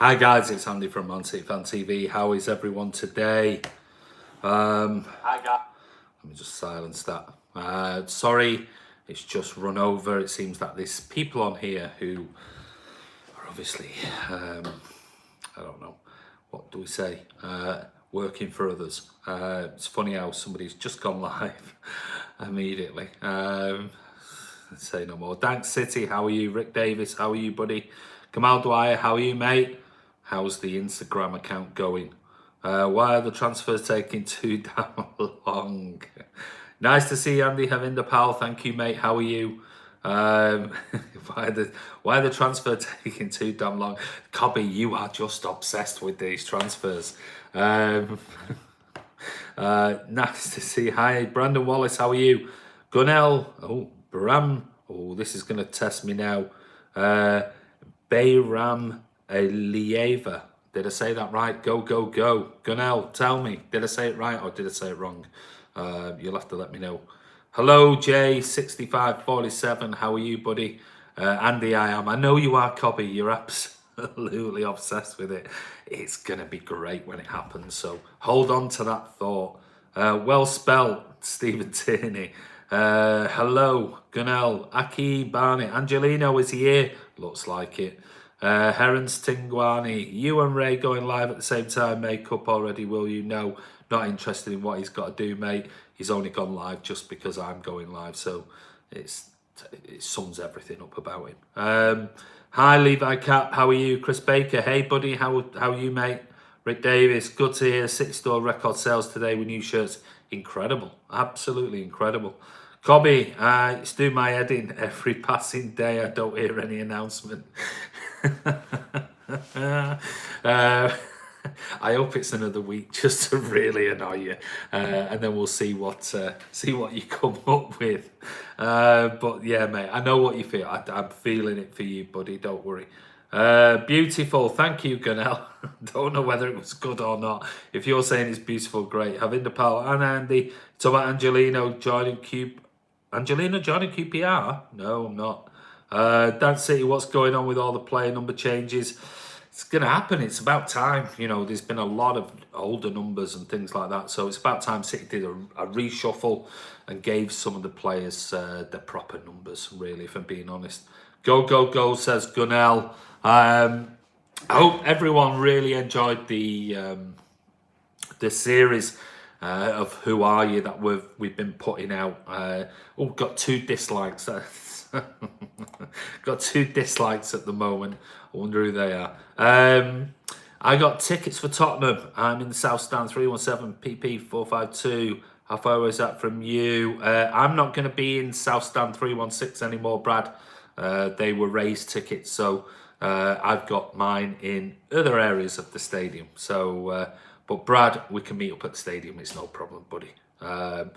Hi guys, it's Andy from Man City Fan TV. How is everyone today? Hi guys. Let me just silence that. Sorry, it's just run over. It seems that there's people on here who are obviously, I don't know, what do we say? Working for others. It's funny how somebody's just gone live immediately. Say no more. Thanks City, how are you? Rick Davis, how are you, buddy? Kamal Dwyer, how are you, mate? How's the Instagram account going? Why are the transfers taking too damn long? Nice to see you, Andy Havinder Powell. Thank you, mate. How are you? Why are the transfer taking too damn long? Cobby, you are just obsessed with these transfers. Nice to see you. Hi, Brandon Wallace. How are you? Gunnell. Oh, Bram. Oh, this is going to test me now. Bayram Alieva. Did I say that right? Go, go, go. Gunnell, tell me. Did I say it right or did I say it wrong? You'll have to let me know. Hello, J6547. How are you, buddy? Andy, I am. I know you are, Cobby. You're absolutely obsessed with it. It's going to be great when it happens. So hold on to that thought. Well spelled, Stephen Tierney. Hello, Gunnell. Aki Barney. Angelino, is he here? Looks like it. Herons Tingwani. You and Ray going live at the same time. Make up already, will you? No, not interested in what he's got to do, mate. He's only gone live just because I'm going live. So it sums everything up about him. Hi, Levi Cap. How are you? Chris Baker. Hey, buddy. How are you, mate? Rick Davis. Good to hear. City Store record sales today with new shirts. Incredible. Absolutely incredible. Cobby, it's doing my head in every passing day. I don't hear any announcement. I hope it's another week just to really annoy you, and then we'll see what you come up with. But yeah, mate, I know what you feel. I'm feeling it for you, buddy. Don't worry. Beautiful. Thank you, Gunnell. Don't know whether it was good or not. If you're saying it's beautiful, great. Having the power and Andy. Talk about Angelino joining QPR? No, I'm not. Dan City, what's going on with all the player number changes? It's going to happen. It's about time. You know, there's been a lot of older numbers and things like that. So it's about time City did a reshuffle and gave some of the players their proper numbers, really, if I'm being honest. Go, go, go, says Gunnell. I hope everyone really enjoyed the series of Who Are You that we've been putting out. Got 2 dislikes. Got 2 dislikes at the moment. I wonder who they are. I got tickets for Tottenham. I'm in the South Stand 317 PP 452. How far away is that from you? I'm not going to be in South Stand 316 anymore, Brad. They were raised tickets, so I've got mine in other areas of the stadium. So, but Brad, we can meet up at the stadium. It's no problem, buddy. I'll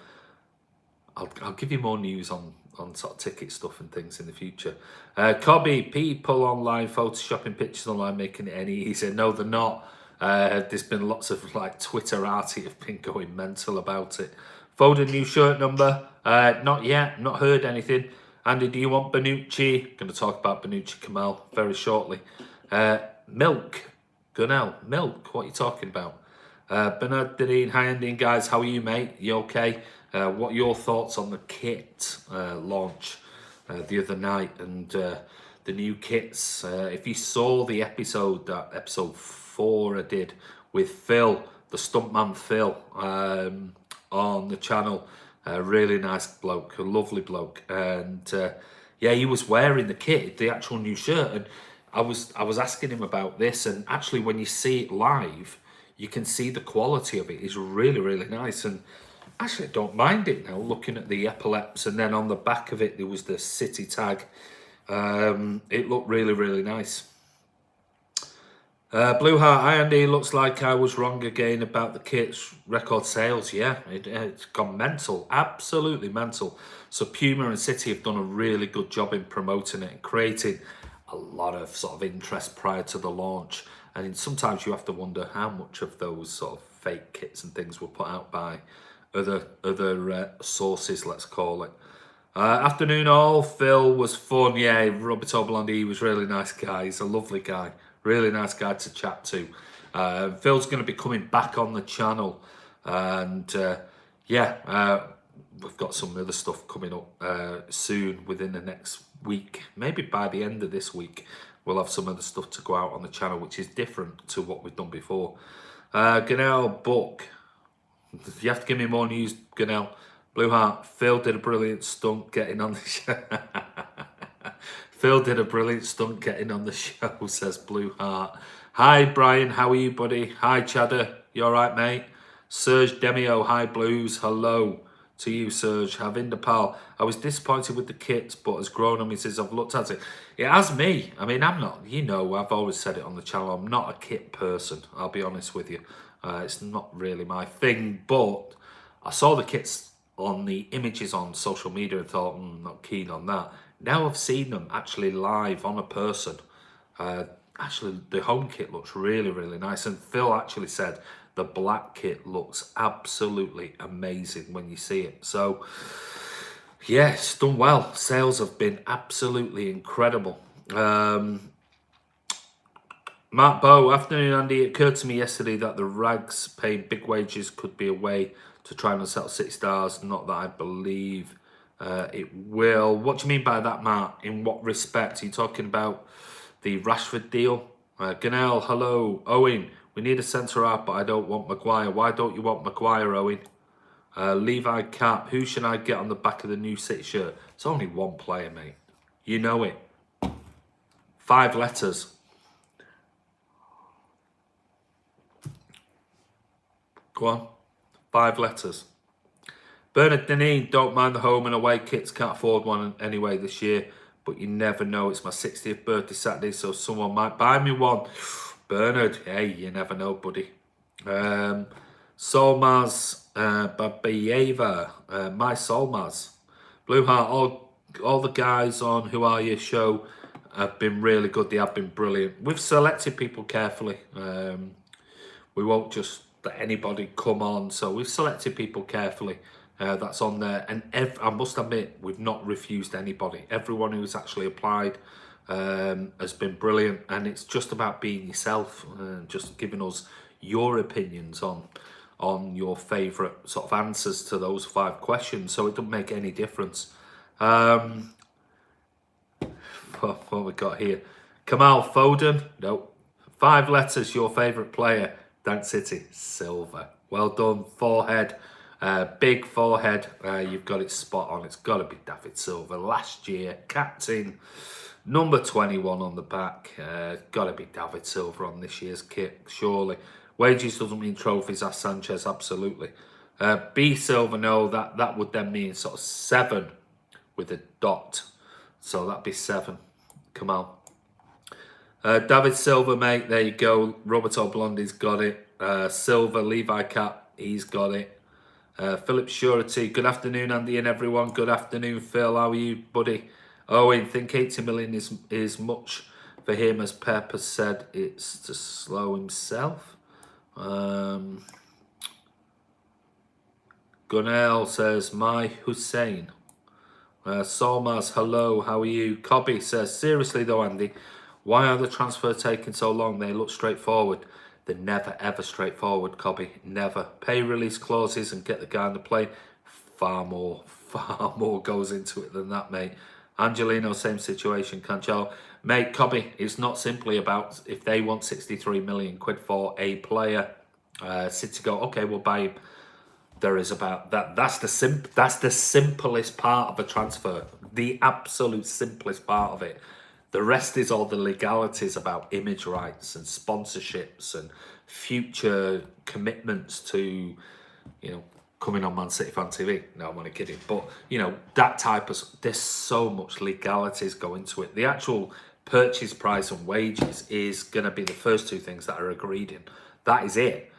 give you more news on sort of ticket stuff and things in the future. Cobby, people online photoshopping pictures online, making it any easier. No, they're not. There's been lots of like Twitterati have been going mental about it. Foden new shirt number? Not yet. Not heard anything. Andy, do you want Bonucci? Going to talk about Bonucci Kamal very shortly. Milk. Gunnell. Milk. What are you talking about? Bernard Deneen. Hi, Andy and guys. How are you, mate? You okay? What are your thoughts on the kit launch the other night and the new kits? If you saw the episode 4 I did with Phil, the stuntman Phil, on the channel, a really nice bloke, a lovely bloke, and yeah, he was wearing the kit, the actual new shirt, and I was asking him about this, and actually when you see it live, you can see the quality of it is really, really nice, and actually I don't mind it now, looking at the epaulets, and then on the back of it there was the City tag. It looked really, really nice. Blue Heart, hi Andy, looks like I was wrong again about the kit's record sales. Yeah, it's gone mental, absolutely mental. So Puma and City have done a really good job in promoting it and creating a lot of sort of interest prior to the launch. And sometimes you have to wonder how much of those sort of fake kits and things were put out by other sources, let's call it. Afternoon all, Phil was fun. Yeah, Roberto Blondi, he was a really nice guy. He's a lovely guy. Really nice guy to chat to. Phil's going to be coming back on the channel, and we've got some other stuff coming up soon within the next week. Maybe by the end of this week, we'll have some other stuff to go out on the channel, which is different to what we've done before. QnA book. You have to give me more news, QnA. Blue Heart. Phil did a brilliant stunt getting on the show. Phil did a brilliant stunt getting on the show, says Blue Heart. Hi, Brian. How are you, buddy? Hi, Chadder. You all right, mate? Serge Demio. Hi, Blues. Hello to you, Serge. Havinder Pal. I was disappointed with the kits, but as grown on me since I've looked at it. It has me. I mean, I'm not, I've always said it on the channel. I'm not a kit person. I'll be honest with you. It's not really my thing, but I saw the kits on the images on social media and thought, I'm not keen on that. Now I've seen them actually live on a person. Actually, the home kit looks really, really nice. And Phil actually said the black kit looks absolutely amazing when you see it. So, yeah, it's done well. Sales have been absolutely incredible. Matt Bow, afternoon, Andy. It occurred to me yesterday that the Rags paying big wages could be a way to try and sell City stars. Not that I believe it will. What do you mean by that, Matt? In what respect? Are you talking about the Rashford deal? Ganel, hello. Owen, we need a centre-half, but I don't want Maguire. Why don't you want Maguire, Owen? Levi Cap, who should I get on the back of the new City shirt? It's only one player, mate. You know it. 5 letters. Go on. 5 letters. Bernard Deneen, don't mind the home and away kits. Can't afford one anyway this year. But you never know. It's my 60th birthday Saturday, so someone might buy me one. Bernard, hey, you never know, buddy. Solmaz, Babayeva, my Solmaz. Blue Heart, all the guys on Who Are You show have been really good. They have been brilliant. We've selected people carefully. We won't just let anybody come on. So we've selected people carefully. That's on there, and I must admit we've not refused anybody. Everyone who's actually applied has been brilliant, and it's just about being yourself and just giving us your opinions on your favourite sort of answers to those 5 questions. So it doesn't make any difference. What we got here? Kamal Foden, no. 5 letters. Your favourite player? Dan City, Silver. Well done. Forehead. Big forehead, you've got it spot on. It's got to be David Silva. Last year, captain, number 21 on the back. Got to be David Silva on this year's kit, surely. Wages doesn't mean trophies, asked Sanchez, absolutely. B Silva, no, that would then mean sort of 7 with a dot. So that'd be 7. Come on. David Silva, mate, there you go. Roberto Blondie's got it. Silva, Levi Cap, he's got it. Philip Surety, good afternoon, Andy and everyone. Good afternoon, Phil. How are you, buddy? Owen, think 80 million is much for him, as Pep has said. It's to slow himself. Gunell says, my Hussein. Solmaz, hello, how are you? Cobby says, seriously though, Andy, why are the transfers taking so long? They look straightforward. They're never, ever straightforward, Cobby. Never. Pay release clauses and get the guy on the plane. Far more goes into it than that, mate. Angelino, same situation. Cancelo. Mate, Cobby, it's not simply about if they want 63 million quid for a player. City go, okay, we'll buy him. There is about that. That's the simplest part of a transfer. The absolute simplest part of it. The rest is all the legalities about image rights and sponsorships and future commitments to, coming on Man City Fan TV. No, I'm only kidding. But, that type of, there's so much legalities go into it. The actual purchase price and wages is going to be the first 2 things that are agreed in. That is it.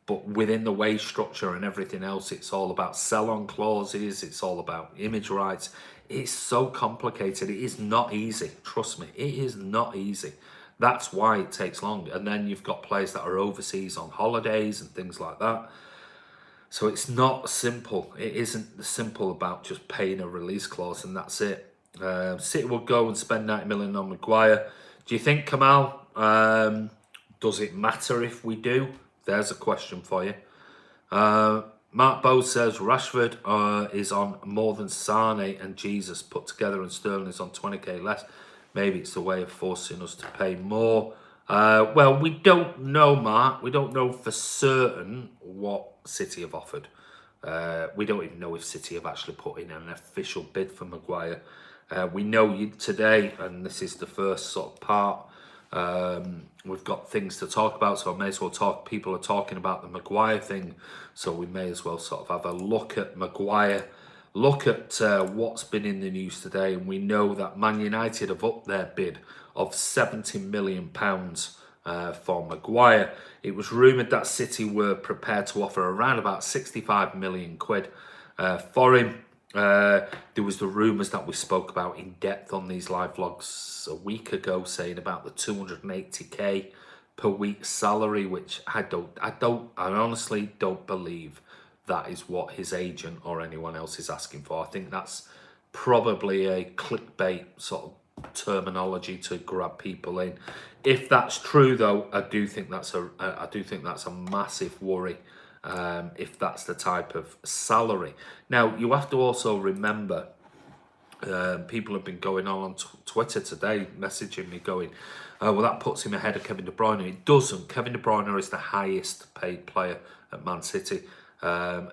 But within the wage structure and everything else, it's all about sell-on clauses. It's all about image rights. It's so complicated. It is not easy. Trust me, it is not easy. That's why it takes long. And then you've got players that are overseas on holidays and things like that. So it's not simple. It isn't simple about just paying a release clause and that's it. City will go and spend 90 million on Maguire. Do you think, Kamal? Does it matter if we do? There's a question for you. Mark Bowes says Rashford is on more than Sane and Jesus put together, and Sterling is on 20k less. Maybe it's a way of forcing us to pay more. Well, we don't know, Mark. We don't know for certain what City have offered. We don't even know if City have actually put in an official bid for Maguire. We know today, and this is the first sort of part, we've got things to talk about, so I may as well talk. People are talking about the Maguire thing, so we may as well sort of have a look at Maguire, look at what's been in the news today, and we know that Man United have upped their bid of £70 million for Maguire. It was rumoured that City were prepared to offer around about 65 million quid for him. There was the rumours that we spoke about in depth on these live vlogs a week ago, saying about the 280k per week salary, which I honestly don't believe that is what his agent or anyone else is asking for. I think that's probably a clickbait sort of terminology to grab people in. If that's true, though, I do think that's a massive worry. If that's the type of salary. Now, you have to also remember, people have been going on Twitter today, messaging me going, well, that puts him ahead of Kevin De Bruyne. It doesn't. Kevin De Bruyne is the highest paid player at Man City.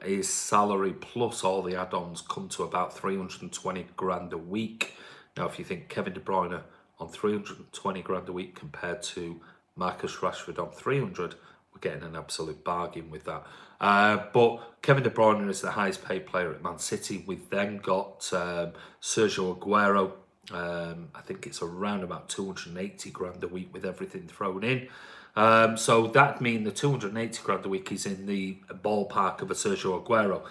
His salary plus all the add-ons come to about 320 grand a week. Now, if you think Kevin De Bruyne on 320 grand a week compared to Marcus Rashford on 300, we're getting an absolute bargain with that. But Kevin De Bruyne is the highest paid player at Man City. We've then got Sergio Aguero. I think it's around about 280 grand a week with everything thrown in. So that means the 280 grand a week is in the ballpark of a Sergio Aguero.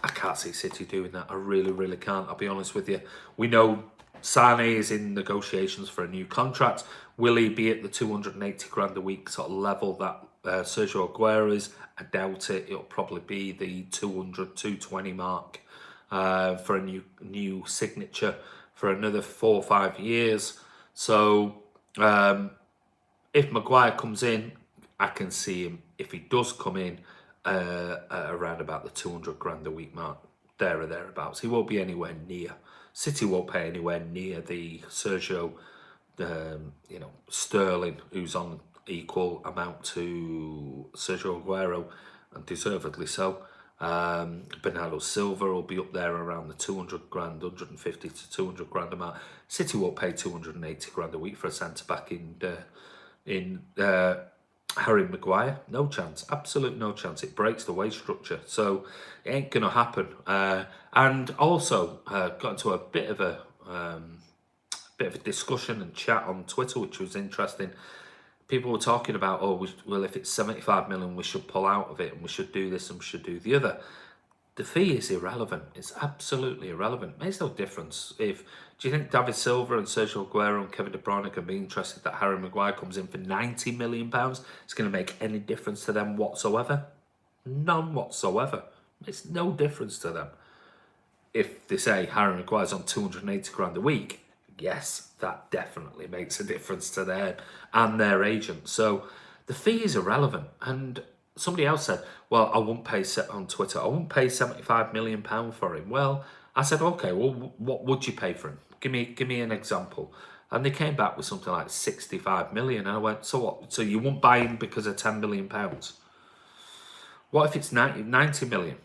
I can't see City doing that. I really, really can't. I'll be honest with you. We know Sane is in negotiations for a new contract. Will he be at the 280 grand a week sort of level that Sergio Aguero is? I doubt it. It'll probably be the 200, 220 mark for a new signature for another 4 or 5 years. So if Maguire comes in, I can see him, if he does come in, around about the 200 grand a week mark, there or thereabouts. He won't be anywhere near. City won't pay anywhere near the Sergio, Sterling, who's on equal amount to Sergio Aguero, and deservedly so. Bernardo Silva will be up there around the 200 grand, 150 to 200 grand amount. City won't pay 280 grand a week for a centre-back in Harry Maguire. No chance, absolute no chance. It breaks the wage structure, so it ain't gonna happen. And also got into a bit of a discussion and chat on Twitter, which was interesting. People were talking about, well, if it's 75 million, we should pull out of it, and we should do this and we should do the other. The fee is irrelevant. It's absolutely irrelevant. It makes no difference. Do you think David Silva and Sergio Aguero and Kevin De Bruyne can be interested that Harry Maguire comes in for £90 million? It's going to make any difference to them whatsoever? None whatsoever. It's no difference to them. If they say Harry Maguire's on 280 grand a week, yes, that definitely makes a difference to them and their agent. So the fee is irrelevant. And somebody else said, well, I won't pay, on Twitter, I won't pay £75 million for him. Well, I said, okay, well, what would you pay for him? Give me an example. And they came back with something like 65 million. And I went, so what? So you won't buy him because of £10 million? What if it's 90 million?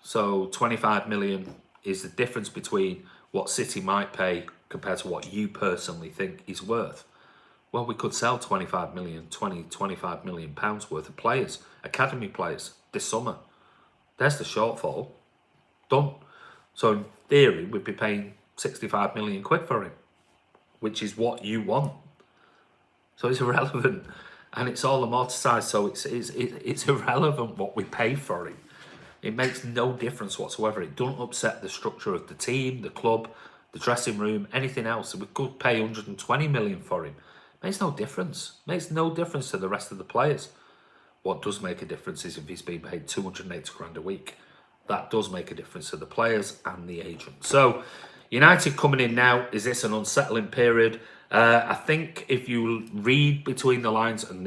So 25 million is the difference between what City might pay compared to what you personally think he's worth. Well, we could sell 25 million pounds worth of players, academy players, this summer. There's the shortfall. Done. So in theory, we'd be paying 65 million quid for him, which is what you want. So it's irrelevant, and it's all amortised. So it's irrelevant what we pay for him. It makes no difference whatsoever. It doesn't upset the structure of the team, the club, the dressing room, anything else. We could pay 120 million for him. Makes no difference. Makes no difference to the rest of the players. What does make a difference is if he's being paid 280 grand a week. That does make a difference to the players and the agent. So United coming in now, is this an unsettling period? I think if you read between the lines, and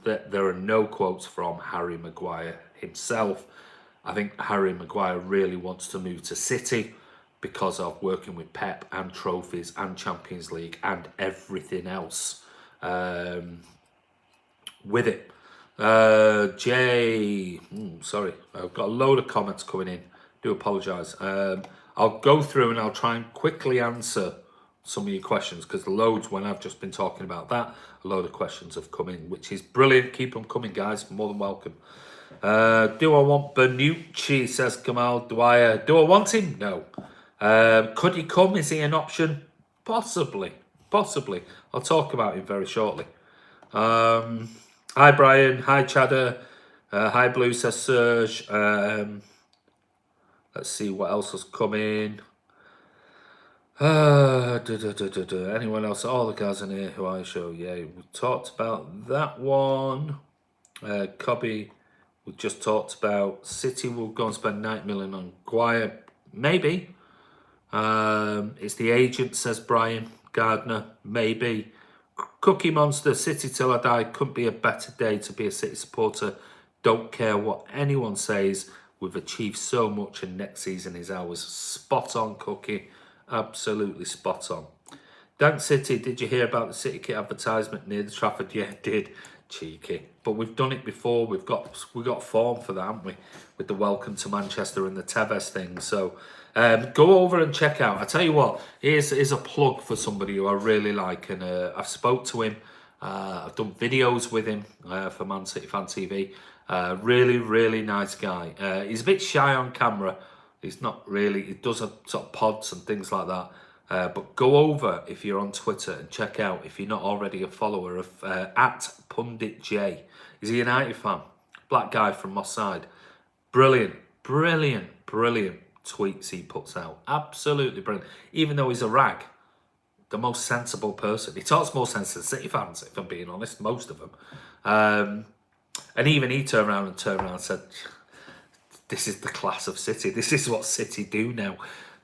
there are no quotes from Harry Maguire himself. I think Harry Maguire really wants to move to City because of working with Pep and trophies and Champions League and everything else with it. Jay, sorry, I've got a load of comments coming in. Do apologise. I'll go through and I'll try and quickly answer some of your questions, because loads, when I've just been talking about that, a load of questions have come in, which is brilliant. Keep them coming, guys. More than welcome. Do I want Bonucci, says Kamal Dwyer. Do I want him? No. Could he come? Is he an option? Possibly. I'll talk about him very shortly. Hi Brian, hi Chadder, hi Blue, says Serge. Let's see what else has come in. Anyone else? All the guys in here who I show. Yeah, we talked about that one. Cobby, we just talked about. City will go and spend 9 million on Maguire. Maybe. It's the agent, says Brian Gardner. Maybe. Cookie Monster, City till I die. Couldn't be a better day to be a City supporter. Don't care what anyone says. We've achieved so much, and next season is ours. Spot on, Cookie. Absolutely spot on. Dank City, did you hear about the City kit advertisement near the Trafford? Yeah, did. Cheeky. But we've done it before. We've got form for that, haven't we? With the Welcome to Manchester and the Tevez thing. So go over and check out. I tell you what, here's a plug for somebody who I really like, and I've spoke to him. I've done videos with him for Man City Fan TV. Really nice guy. He's a bit shy on camera. He's not really. He does a sort of pods and things like that. But go over if you're on Twitter and check out, if you're not already a follower of at Pundit J. He's a United fan, black guy from Moss Side. Brilliant tweets he puts out. Absolutely brilliant. Even though he's a rag, the most sensible person. He talks more sense than City fans, if I'm being honest, most of them. And even he turned around and said, this is the class of City. This is what City do now.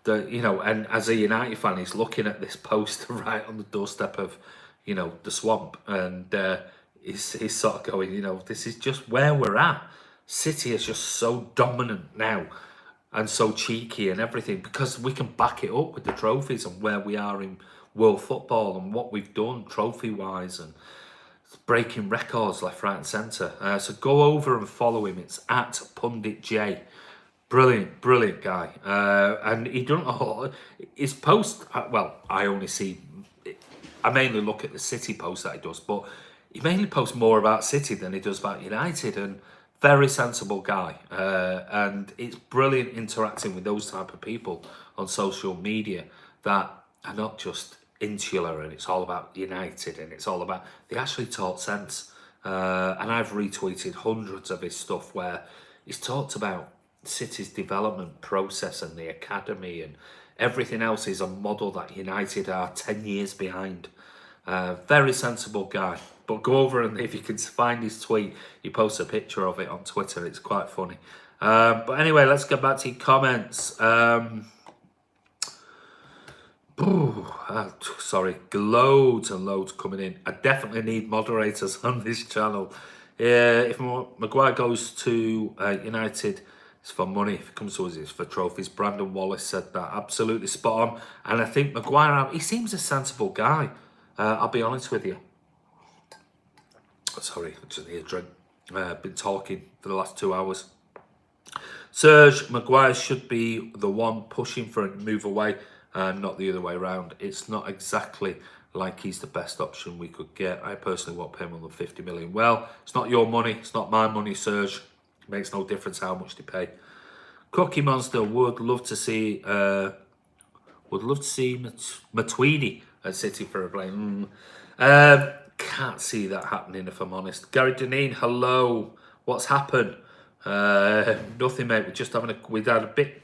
And as a United fan, he's looking at this poster right on the doorstep of, the swamp. And he's sort of going, this is just where we're at. City is just so dominant now and so cheeky and everything, because we can back it up with the trophies and where we are in world football and what we've done trophy-wise and breaking records left, right and centre. So go over and follow him. It's at Pundit J. Brilliant guy. And he doesn't, his post, well, I mainly look at the City post that he does, but he mainly posts more about City than he does about United, and very sensible guy. And it's brilliant interacting with those type of people on social media that are not just insular and it's all about United and it's all about, they actually talk sense. And I've retweeted hundreds of his stuff where he's talked about City's development process and the academy, and everything else is a model that United are 10 years behind. Very sensible guy. But go over, and if you can find his tweet, he posts a picture of it on Twitter. It's quite funny. But anyway, let's get back to your comments. Sorry, loads and loads coming in. I definitely need moderators on this channel. If Maguire goes to United, it's for money. If it comes to us, it's for trophies. Brandon Wallace said that. Absolutely spot on. And I think Maguire, he seems a sensible guy. I'll be honest with you. Sorry, I just need a drink. Been talking for the last 2 hours. Serge, Maguire should be the one pushing for a move away, not the other way around. It's not exactly like he's the best option we could get. I personally won't pay more than 50 million. Well, it's not your money. It's not my money, Serge. It makes no difference how much they pay. Cookie Monster would love to see Matuidi at City for a play. Can't see that happening, if I'm honest. Gary Deneen, hello. What's happened? Nothing, mate. We've had a bit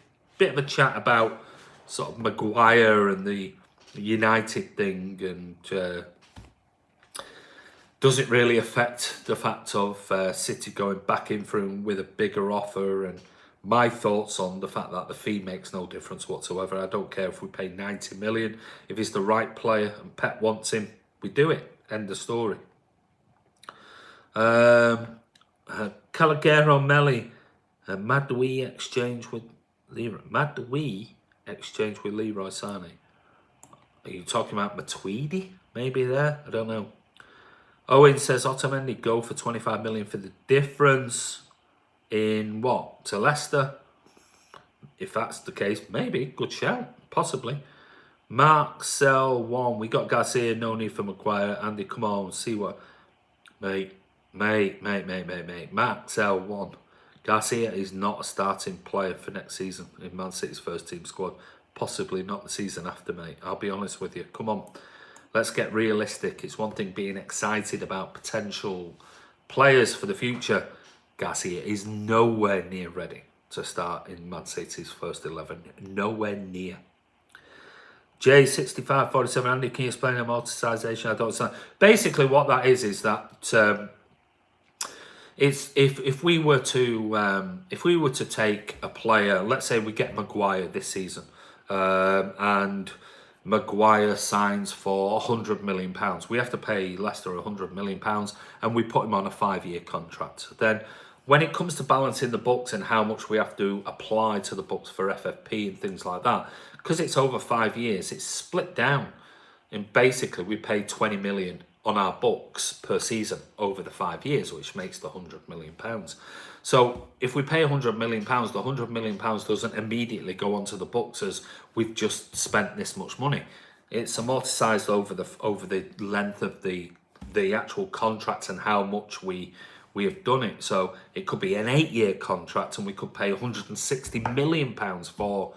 of a chat about sort of Maguire and the United thing, and does it really affect the fact of City going back in for him with a bigger offer and My thoughts on the fact that the fee makes no difference whatsoever. I don't care if we pay 90 million. If he's the right player and Pep wants him, we do it. End of story. Calagero Melli, Maguire exchange with Leroy. Maguire exchange with Leroy Sané. Are you talking about Matuidi? Maybe there? I don't know. Owen says Otamendi go for 25 million for the difference in what? To Leicester? If that's the case, maybe. Good shout. Possibly. Marcel 1. We got Garcia, no need for Maguire. Andy, come on, see what... Mate. Marcel 1. Garcia is not a starting player for next season in Man City's first team squad. Possibly not the season after, mate. I'll be honest with you. Come on. Let's get realistic. It's one thing being excited about potential players for the future. Garcia is nowhere near ready to start in Man City's first 11. Nowhere near. J6547, Andy, can you explain amortization? I don't understand. Basically, what that is that it's if we were to take a player, let's say we get Maguire this season, and Maguire signs for £100 million. We have to pay Leicester £100 million, and we put him on a 5-year contract. Then, when it comes to balancing the books and how much we have to apply to the books for FFP and things like that, because it's over 5 years, it's split down. And basically, we pay 20 million on our books per season over the 5 years, which makes the £100 million. So if we pay £100 million, the £100 million doesn't immediately go onto the books as we've just spent this much money. It's amortized over the length of the actual contract and how much we have done it. So it could be an 8-year contract and we could pay £160 million for,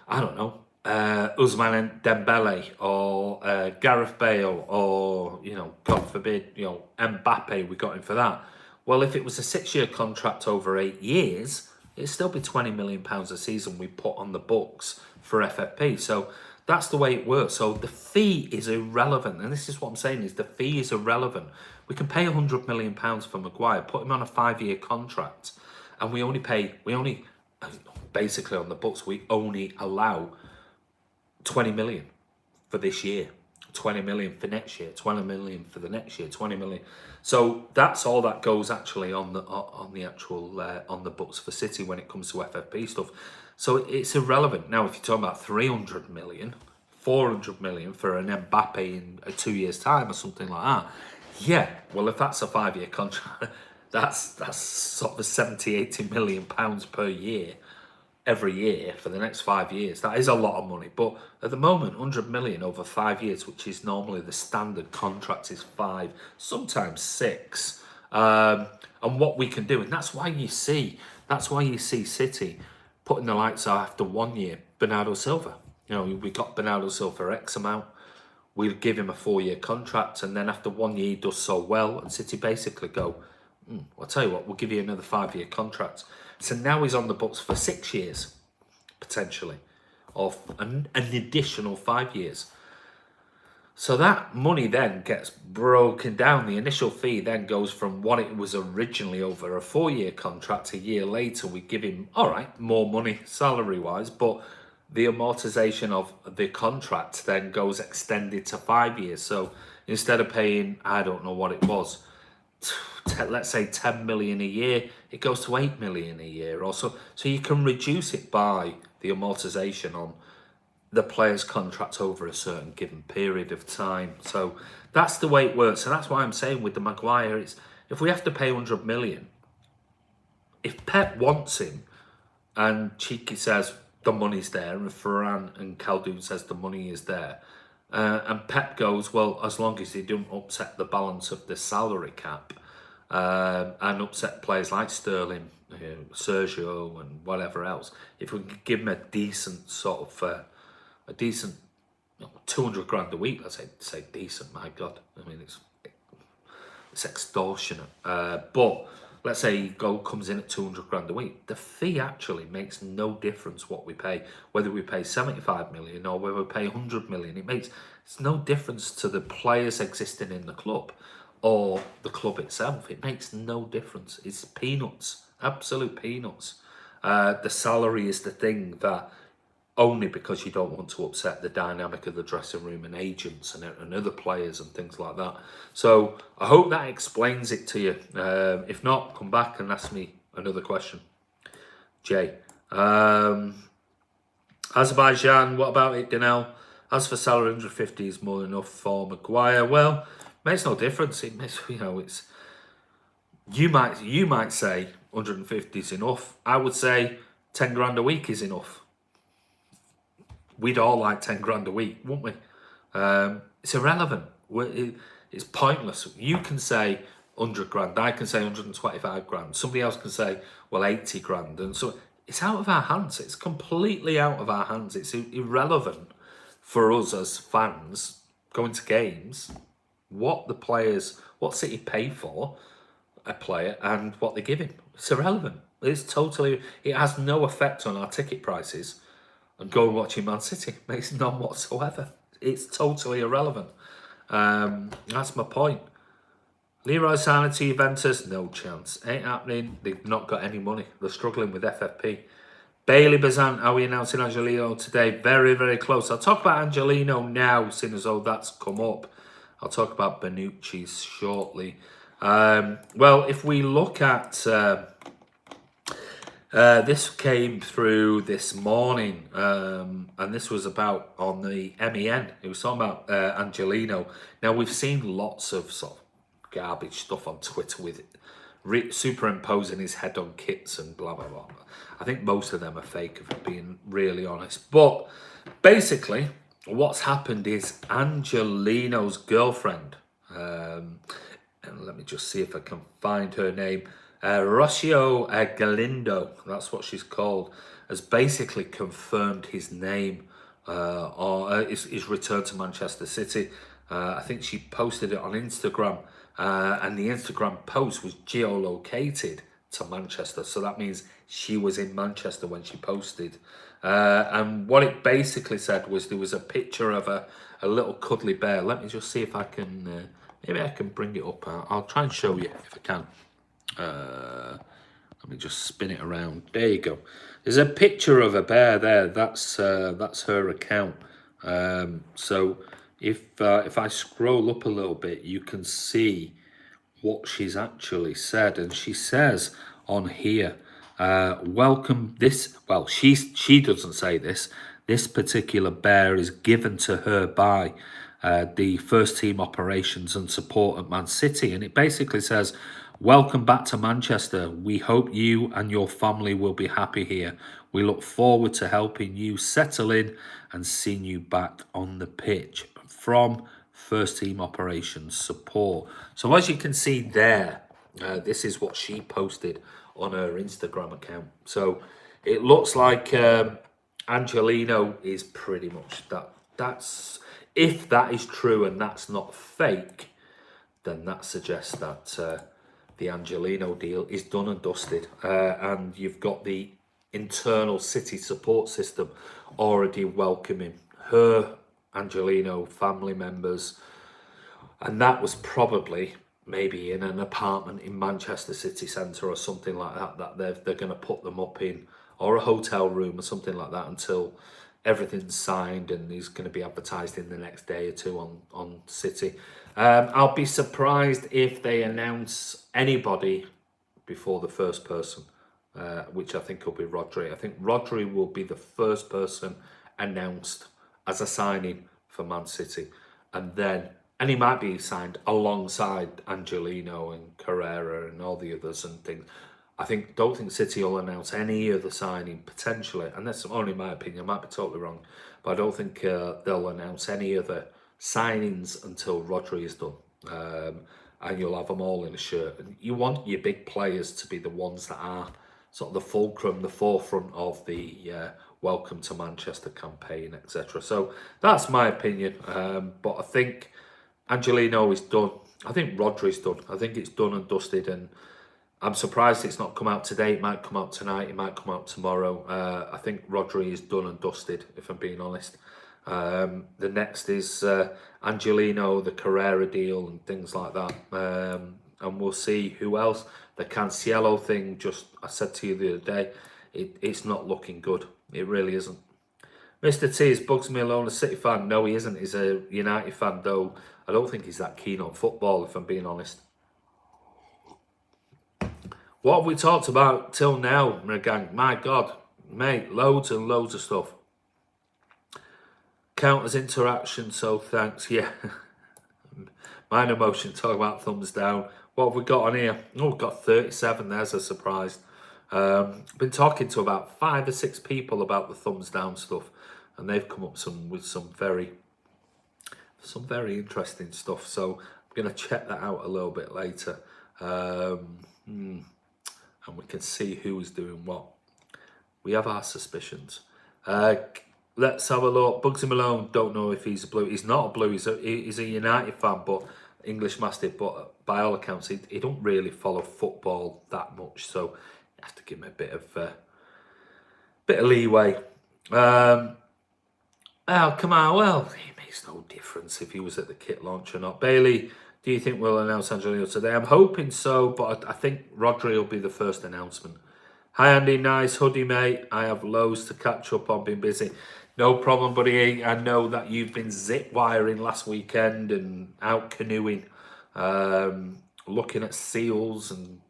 I don't know, Ousmane Dembele or Gareth Bale or, God forbid, Mbappe, we got him for that. Well, if it was a 6-year contract over 8 years, it'd still be £20 million a season we put on the books for FFP. So that's the way it works. So the fee is irrelevant. And this is what I'm saying, is the fee is irrelevant. We can pay £100 million for Maguire, put him on a 5-year contract, and we only basically on the books, we only allow 20 million for this year, 20 million for next year, 20 million for the next year, 20 million. So that's all that goes actually on the actual on the books for City when it comes to FFP stuff. So it's irrelevant. Now, if you're talking about 300 million, 400 million for an Mbappe in 2 years' time or something like that, yeah, well, if that's a 5-year contract, that's sort of 70, 80 million pounds per year, every year for the next 5 years. That is a lot of money. But at the moment, 100 million over 5 years, which is normally the standard contract, is 5, sometimes 6. And what we can do, and that's why you see City putting the lights out after 1 year. Bernardo Silva, we got Bernardo Silva X amount. We'll give him a 4-year contract, and then after 1 year he does so well, and City basically go, I'll tell you what, we'll give you another 5-year contract. So now he's on the books for 6 years, potentially, or an additional 5 years. So that money then gets broken down. The initial fee then goes from what it was originally over a 4-year contract. A year later, we give him, all right, more money salary-wise, but the amortization of the contract then goes extended to 5 years. So instead of paying, I don't know what it was, let's say 10 million a year, it goes to 8 million a year or so. So you can reduce it by the amortization on the player's contract over a certain given period of time. So that's the way it works. So that's why I'm saying with the Maguire, it's if we have to pay 100 million, if Pep wants him and Cheeky says the money's there, and Ferran and Khaldoon says the money is there, and Pep goes, well, as long as they don't upset the balance of the salary cap and upset players like Sterling, Sergio and whatever else, if we can give him a decent sort of, a decent 200 grand a week, let's say decent, my God. I mean, it's extortionate. But let's say he comes in at 200 grand a week. The fee actually makes no difference what we pay, whether we pay 75 million or whether we pay 100 million. It's no difference to the players existing in the club or the club itself. It makes no difference. It's peanuts, absolute peanuts. The salary is the thing that only because you don't want to upset the dynamic of the dressing room and agents and other players and things like that. So I hope that explains it to you. If not, come back and ask me another question. Jay. Azerbaijan, what about it, Danelle? As for salary, 150 is more than enough for Maguire. Well, makes no difference. It makes, it's you might say 150 is enough. I would say 10 grand a week is enough. We'd all like 10 grand a week, wouldn't we? It's irrelevant. It's pointless. You can say 100 grand. I can say 125 grand. Somebody else can say, well, 80 grand. And so it's out of our hands. It's completely out of our hands. It's irrelevant for us as fans going to games what City pay for a player and what they give him. It's irrelevant. It has no effect on our ticket prices. And go and watching Man City makes none whatsoever. It's totally irrelevant. That's my point. Leroy Sané to Juventus, no chance. Ain't happening. They've not got any money. They're struggling with FFP. Bailey Bazant, are we announcing Angelino today? Very, very close. I'll talk about Angelino now, seeing as though that's come up. I'll talk about Bonucci's shortly. Well, if we look at... this came through this morning, and this was about on the MEN. It was talking about Angelino. Now, we've seen lots of sort of garbage stuff on Twitter with superimposing his head on kits and blah, blah, blah. I think most of them are fake, if I'm being really honest. But basically, what's happened is Angelino's girlfriend, and let me just see if I can find her name, Rocio Galindo, that's what she's called, has basically confirmed his name or his return to Manchester City. I think she posted it on Instagram, and the Instagram post was geolocated to Manchester. So that means she was in Manchester when she posted. And what it basically said was there was a picture of a little cuddly bear. Let me just see if I can, maybe I can bring it up. I'll try and show you if I can. Let me just spin it around. There you go. There's a picture of a bear there. That's her account. So if I scroll up a little bit, you can see what she's actually said, and she says on here, welcome this. Well, she doesn't say this. This particular bear is given to her by the first team operations and support at Man City, and it basically says, welcome back to Manchester. We hope you and your family will be happy here. We look forward to helping you settle in and seeing you back on the pitch. From first team operations support. So as you can see there, this is what she posted on her Instagram account. So it looks like Angelino is pretty much that's if that is true and that's not fake, then that suggests that the Angelino deal is done and dusted, and you've got the internal City support system already welcoming her, Angelino, family members, and that was probably maybe in an apartment in Manchester city centre or something like that they're going to put them up in, or a hotel room or something like that, until everything's signed and is going to be advertised in the next day or two on City. I'll be surprised if they announce anybody before the first person, which I think will be Rodri. I think Rodri will be the first person announced as a signing for Man City, and he might be signed alongside Angelino and Carrera and all the others and things. Don't think City will announce any other signing potentially, and that's only my opinion. I might be totally wrong, but I don't think they'll announce any other signings until Rodri is done, and you'll have them all in a shirt. And you want your big players to be the ones that are sort of the fulcrum, the forefront of the Welcome to Manchester campaign, etc. So that's my opinion. But I think Angelino is done. I think Rodri's done. I think it's done and dusted, and I'm surprised it's not come out today. It might come out tonight. It might come out tomorrow. I think Rodri is done and dusted, if I'm being honest. The next is Angelino, the Carrera deal and things like that. And we'll see who else. The Cancelo thing, I said to you the other day, it's not looking good. It really isn't. Mr. T is Bugs me alone, a City fan. No, he isn't. He's a United fan, though. I don't think he's that keen on football, if I'm being honest. What have we talked about till now, my gang? My God, mate, loads and loads of stuff. Count as interaction, so thanks. Yeah. Mine emotion, talk about thumbs down. What have we got on here? Oh, we've got 37. There's a surprise. Been talking to about 5 or 6 people about the thumbs down stuff, and they've come up with some very interesting stuff. So I'm going to check that out a little bit later, and we can see who is doing what. We have our suspicions. Let's have a look. Bugsy Malone, don't know if he's a Blue. He's not a Blue. He's a United fan, but English Mastiff. But by all accounts, he don't really follow football that much. So you have to give him a bit of leeway. Oh, come on. Well, it makes no difference if he was at the kit launch or not. Bailey, do you think we'll announce Angelino today? I'm hoping so, but I think Rodri will be the first announcement. Hi, Andy. Nice hoodie, mate. I have loads to catch up on. Been busy. No problem, buddy. I know that you've been zip wiring last weekend and out canoeing, looking at seals and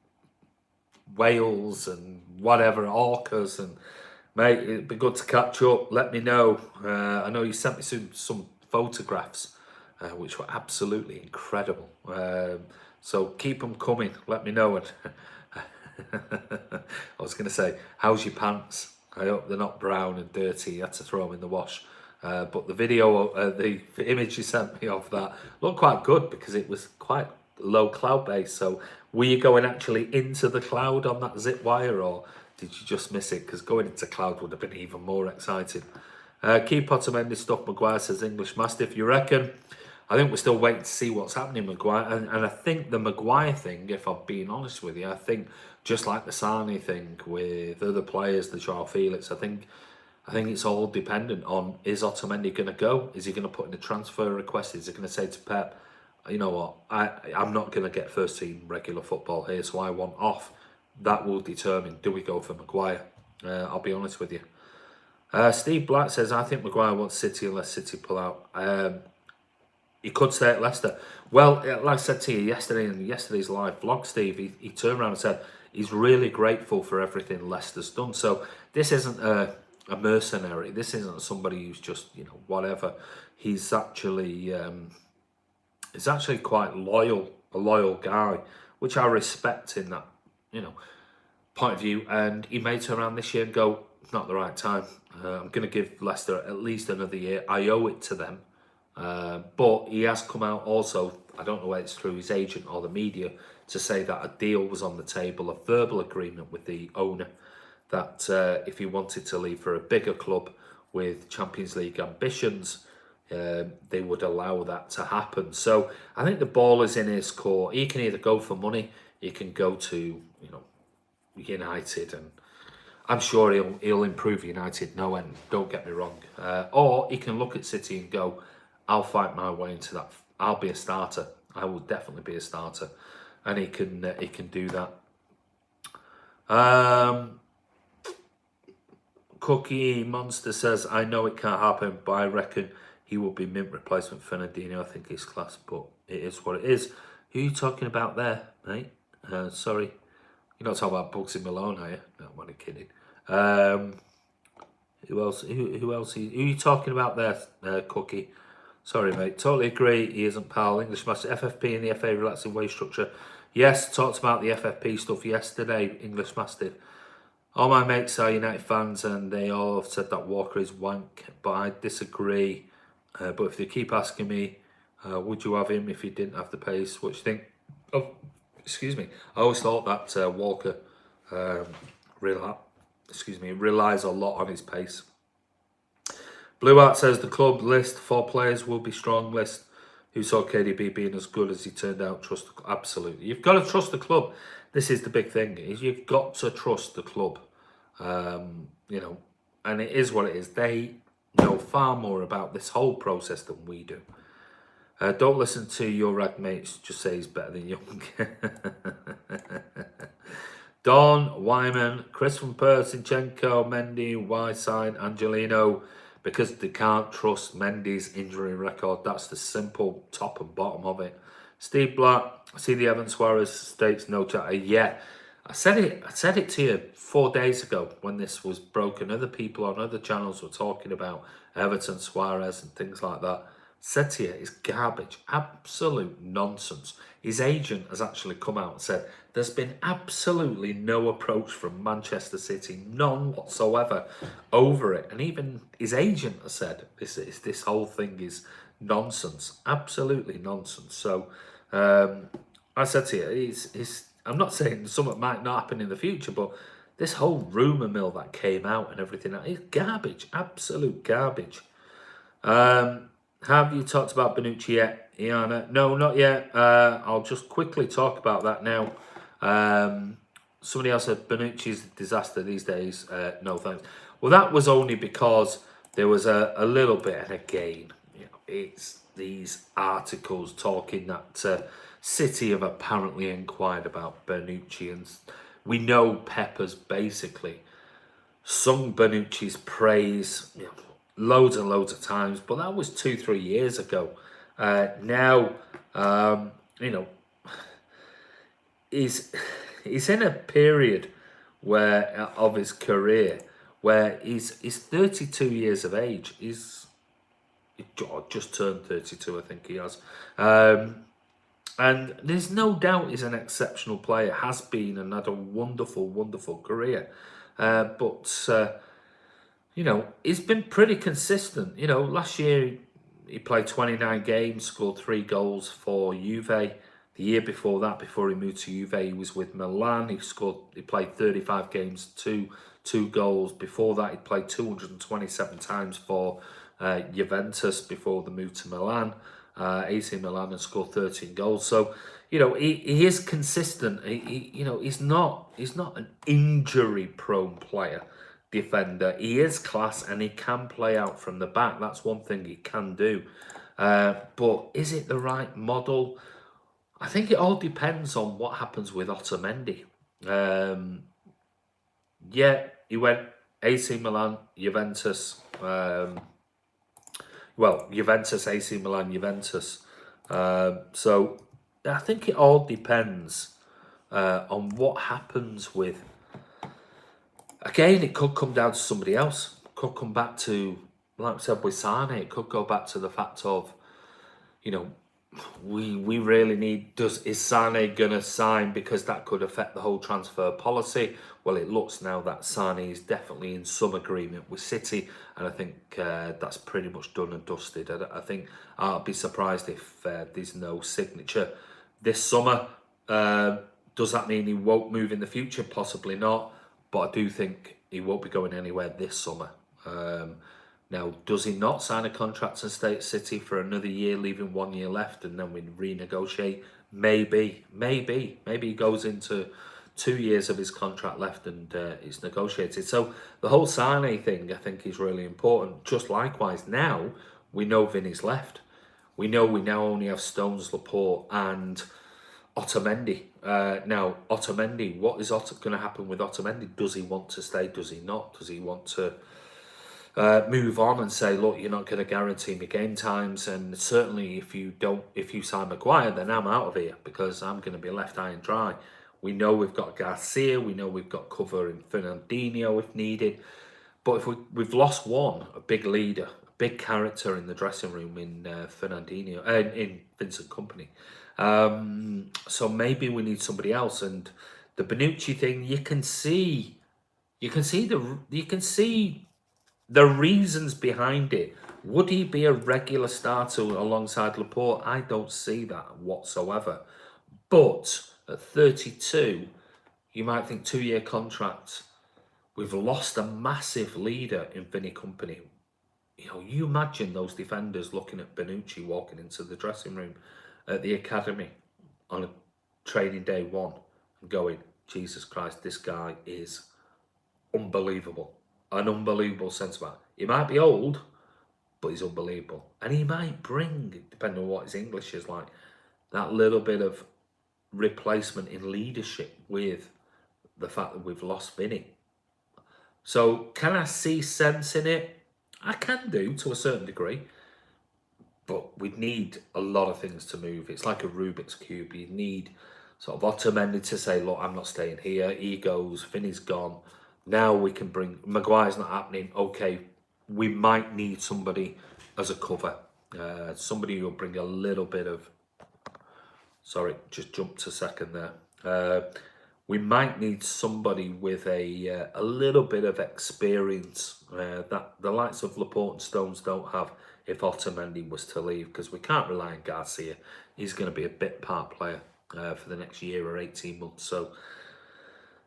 whales and whatever, orcas. And, mate, it'd be good to catch up. Let me know. I know you sent me some photographs, which were absolutely incredible. So keep them coming. Let me know. And I was going to say, how's your pants? I hope they're not brown and dirty. You had to throw them in the wash. But the video, the image you sent me of that looked quite good because it was quite low cloud base. So were you going actually into the cloud on that zip wire, or did you just miss it? Because going into cloud would have been even more exciting. Keep Otamendi stuff, Maguire says English Mastiff. You reckon? I think we're still waiting to see what's happening, Maguire. And I think the Maguire thing, if I'm being honest with you, I think just like the Sane thing with other players, the Joao Felix, I think it's all dependent on, is Otamendi going to go? Is he going to put in a transfer request? Is he going to say to Pep, you know what, I'm not going to get first team regular football here, so I want off. That will determine, do we go for Maguire? I'll be honest with you. Steve Black says, I think Maguire wants City unless City pull out. He could stay at Leicester. Well, like I said to you yesterday in yesterday's live vlog, Steve, he turned around and said he's really grateful for everything Leicester's done. So this isn't a mercenary. This isn't somebody who's just, whatever. He's actually quite loyal, a loyal guy, which I respect in that, point of view. And he may turn around this year and go, not the right time. I'm going to give Leicester at least another year. I owe it to them. But he has come out also, I don't know whether it's through his agent or the media, to say that a deal was on the table, a verbal agreement with the owner, that if he wanted to leave for a bigger club with Champions League ambitions, they would allow that to happen. So I think the ball is in his court. He can either go for money, he can go to, United, and I'm sure he'll improve United no end, don't get me wrong. Or he can look at City and go, I'll fight my way into that. I'll be a starter. I will definitely be a starter, and he can do that. Cookie Monster says, I know it can't happen, but I reckon he will be mint replacement for Fernandinho. I think he's class, but it is what it is. Who are you talking about there, mate? Sorry, you're not talking about Bugsy Malone, are you? No, I'm only kidding. Who else? Who else? Who are you talking about there, Cookie? Sorry, mate. Totally agree. He isn't pal. English Master. FFP and the FA relaxing wage structure. Yes, talked about the FFP stuff yesterday, English Mastiff. All my mates are United fans and they all have said that Walker is wank, but I disagree. But if they keep asking me, would you have him if he didn't have the pace? What do you think? Oh, excuse me. I always thought that Walker relies a lot on his pace. Blue Art says the club list for players will be strong list. Who saw KDB being as good as he turned out? Trust the club. Absolutely. You've got to trust the club. This is the big thing. Is you've got to trust the club. And it is what it is. They know far more about this whole process than we do. Don't listen to your rag mates. Just say he's better than Young. Don, Wyman, Chris from Persinchenko, Mendy, Whiteside, Angelino, because they can't trust Mendy's injury record. That's the simple top and bottom of it. Steve Black, see the Evan Suarez states no chatter. Yeah, I said it to you 4 days ago when this was broken. Other people on other channels were talking about Everton, Suarez and things like that. Said to you, it's garbage, absolute nonsense. His agent has actually come out and said there's been absolutely no approach from Manchester City, none whatsoever, over it. And even his agent has said this whole thing is nonsense, absolutely nonsense. So I said to you, I'm not saying something might not happen in the future, but this whole rumour mill that came out and everything is garbage, absolute garbage. Have you talked about Bonucci yet, Iana? No, not yet. I'll just quickly talk about that now. Somebody else said Bonucci's a disaster these days. No thanks. Well, that was only because there was a little bit, and again, it's these articles talking that City have apparently inquired about Bonucci, and we know Pepper's basically sung Bonucci's praise, loads and loads of times, but that was 2-3 years ago. Now, he's in a period where of his career where he's 32 years of age. He just turned 32, I think he has. And there's no doubt he's an exceptional player, has been, and had a wonderful, wonderful career. But he's been pretty consistent. Last year he played 29 games, scored 3 goals for Juve. The year before that, before he moved to Juve, he was with Milan. He played 35 games, two goals. Before that, he played 227 times for Juventus before the move to Milan. AC Milan, and scored 13 goals. So, he is consistent. He's not an injury-prone player, defender. He is class, and he can play out from the back. That's one thing he can do. But is it the right model? I think it all depends on what happens with Otamendi. He went AC Milan, Juventus. Juventus, AC Milan, Juventus. So I think it all depends on what happens with. Again, it could come down to somebody else. It could come back to, like I said, with Sane. It could go back to the fact of, we really need, is Sane going to sign, because that could affect the whole transfer policy? Well, it looks now that Sane is definitely in some agreement with City, and I think that's pretty much done and dusted. I think I'll be surprised if there's no signature this summer. Does that mean he won't move in the future? Possibly not, but I do think he won't be going anywhere this summer. Now, does he not sign a contract and stay at City for another year, leaving 1 year left, and then we renegotiate? Maybe he goes into 2 years of his contract left and it's negotiated. So the whole Sane thing, I think, is really important. Just likewise, now we know Vinny's left. We know we now only have Stones, Laporte and Otamendi. Now, Otamendi, what is going to happen with Otamendi? Does he want to stay? Does he not? Does he want to move on and say, look, you're not going to guarantee me game times, and certainly if you sign Maguire, then I'm out of here, because I'm going to be left high and dry. We know we've got Garcia, we know we've got cover in Fernandinho if needed, but if we've lost one, a big leader, a big character in the dressing room in Fernandinho, in Vincent Kompany. So maybe we need somebody else. And the Bonucci thing, you can see the reasons behind it. Would he be a regular starter alongside Laporte? I don't see that whatsoever. But at 32, you might think 2-year contract. We've lost a massive leader in Vinny Kompany. You imagine those defenders looking at Bonucci walking into the dressing room at the academy on a training day 1 and going, Jesus Christ, this guy is unbelievable. An unbelievable sense about it. He might be old, but he's unbelievable. And he might bring, depending on what his English is like, that little bit of replacement in leadership with the fact that we've lost Vinny. So can I see sense in it? I can do to a certain degree. But we need a lot of things to move. It's like a Rubik's Cube. You need sort of Otamendi to say, look, I'm not staying here. He goes, Vinny's gone. Now we can bring, Maguire's not happening. Okay, we might need somebody as a cover. Somebody who'll bring a little bit of, sorry, just jumped a second there. We might need somebody with a little bit of experience that the likes of Laporte and Stones don't have if Otamendi was to leave, because we can't rely on Garcia. He's going to be a bit part player for the next year or 18 months. So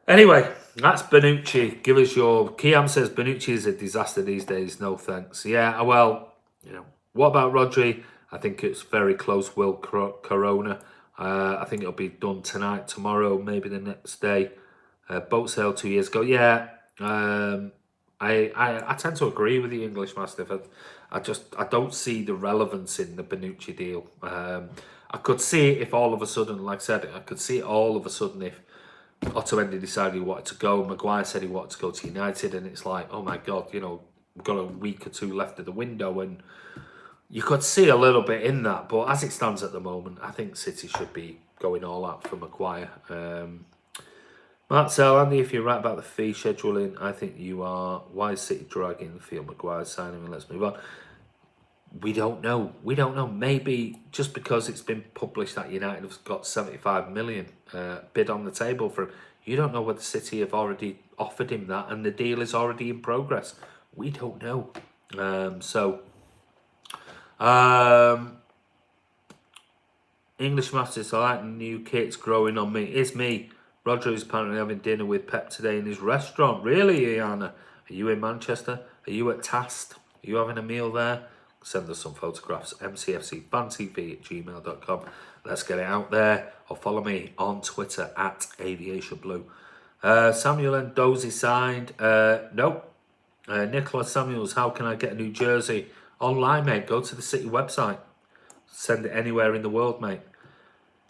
anyway, that's Bonucci. Give us your... Kiam says Bonucci is a disaster these days. No thanks. Yeah, well, you know, what about Rodri? I think it's very close. Will Corona. I think it'll be done tonight, tomorrow, maybe the next day. Boat sale 2 years ago. Yeah, I tend to agree with the English Mastiff. I don't see the relevance in the Bonucci deal. I could see it if all of a sudden, like I said, I could see it all of a sudden if Otamendi decided he wanted to go. Maguire said he wanted to go to United, and it's like, oh my God, you know, we've got a week or two left of the window, and you could see a little bit in that. But as it stands at the moment, I think City should be going all out for Maguire. Marcel, Andy, if you're right about the fee scheduling, I think you are. Why is City dragging the field? Maguire signing, and let's move on. We don't know. We don't know. Maybe just because it's been published that United have got 75 million bid on the table for him, you don't know whether City have already offered him that and the deal is already in progress. We don't know. English Masters, I like new kits growing on me. It's me. Roger is apparently having dinner with Pep today in his restaurant. Really, Iana? Are you in Manchester? Are you at Tast? Are you having a meal there? Send us some photographs. mcfcfantv@gmail.com. Let's get it out there. Or follow me on Twitter at AviationBlue. Samuel and Dozy signed. Nope. Nicholas Samuels, how can I get a new jersey? Online, mate. Go to the City website. Send it anywhere in the world, mate.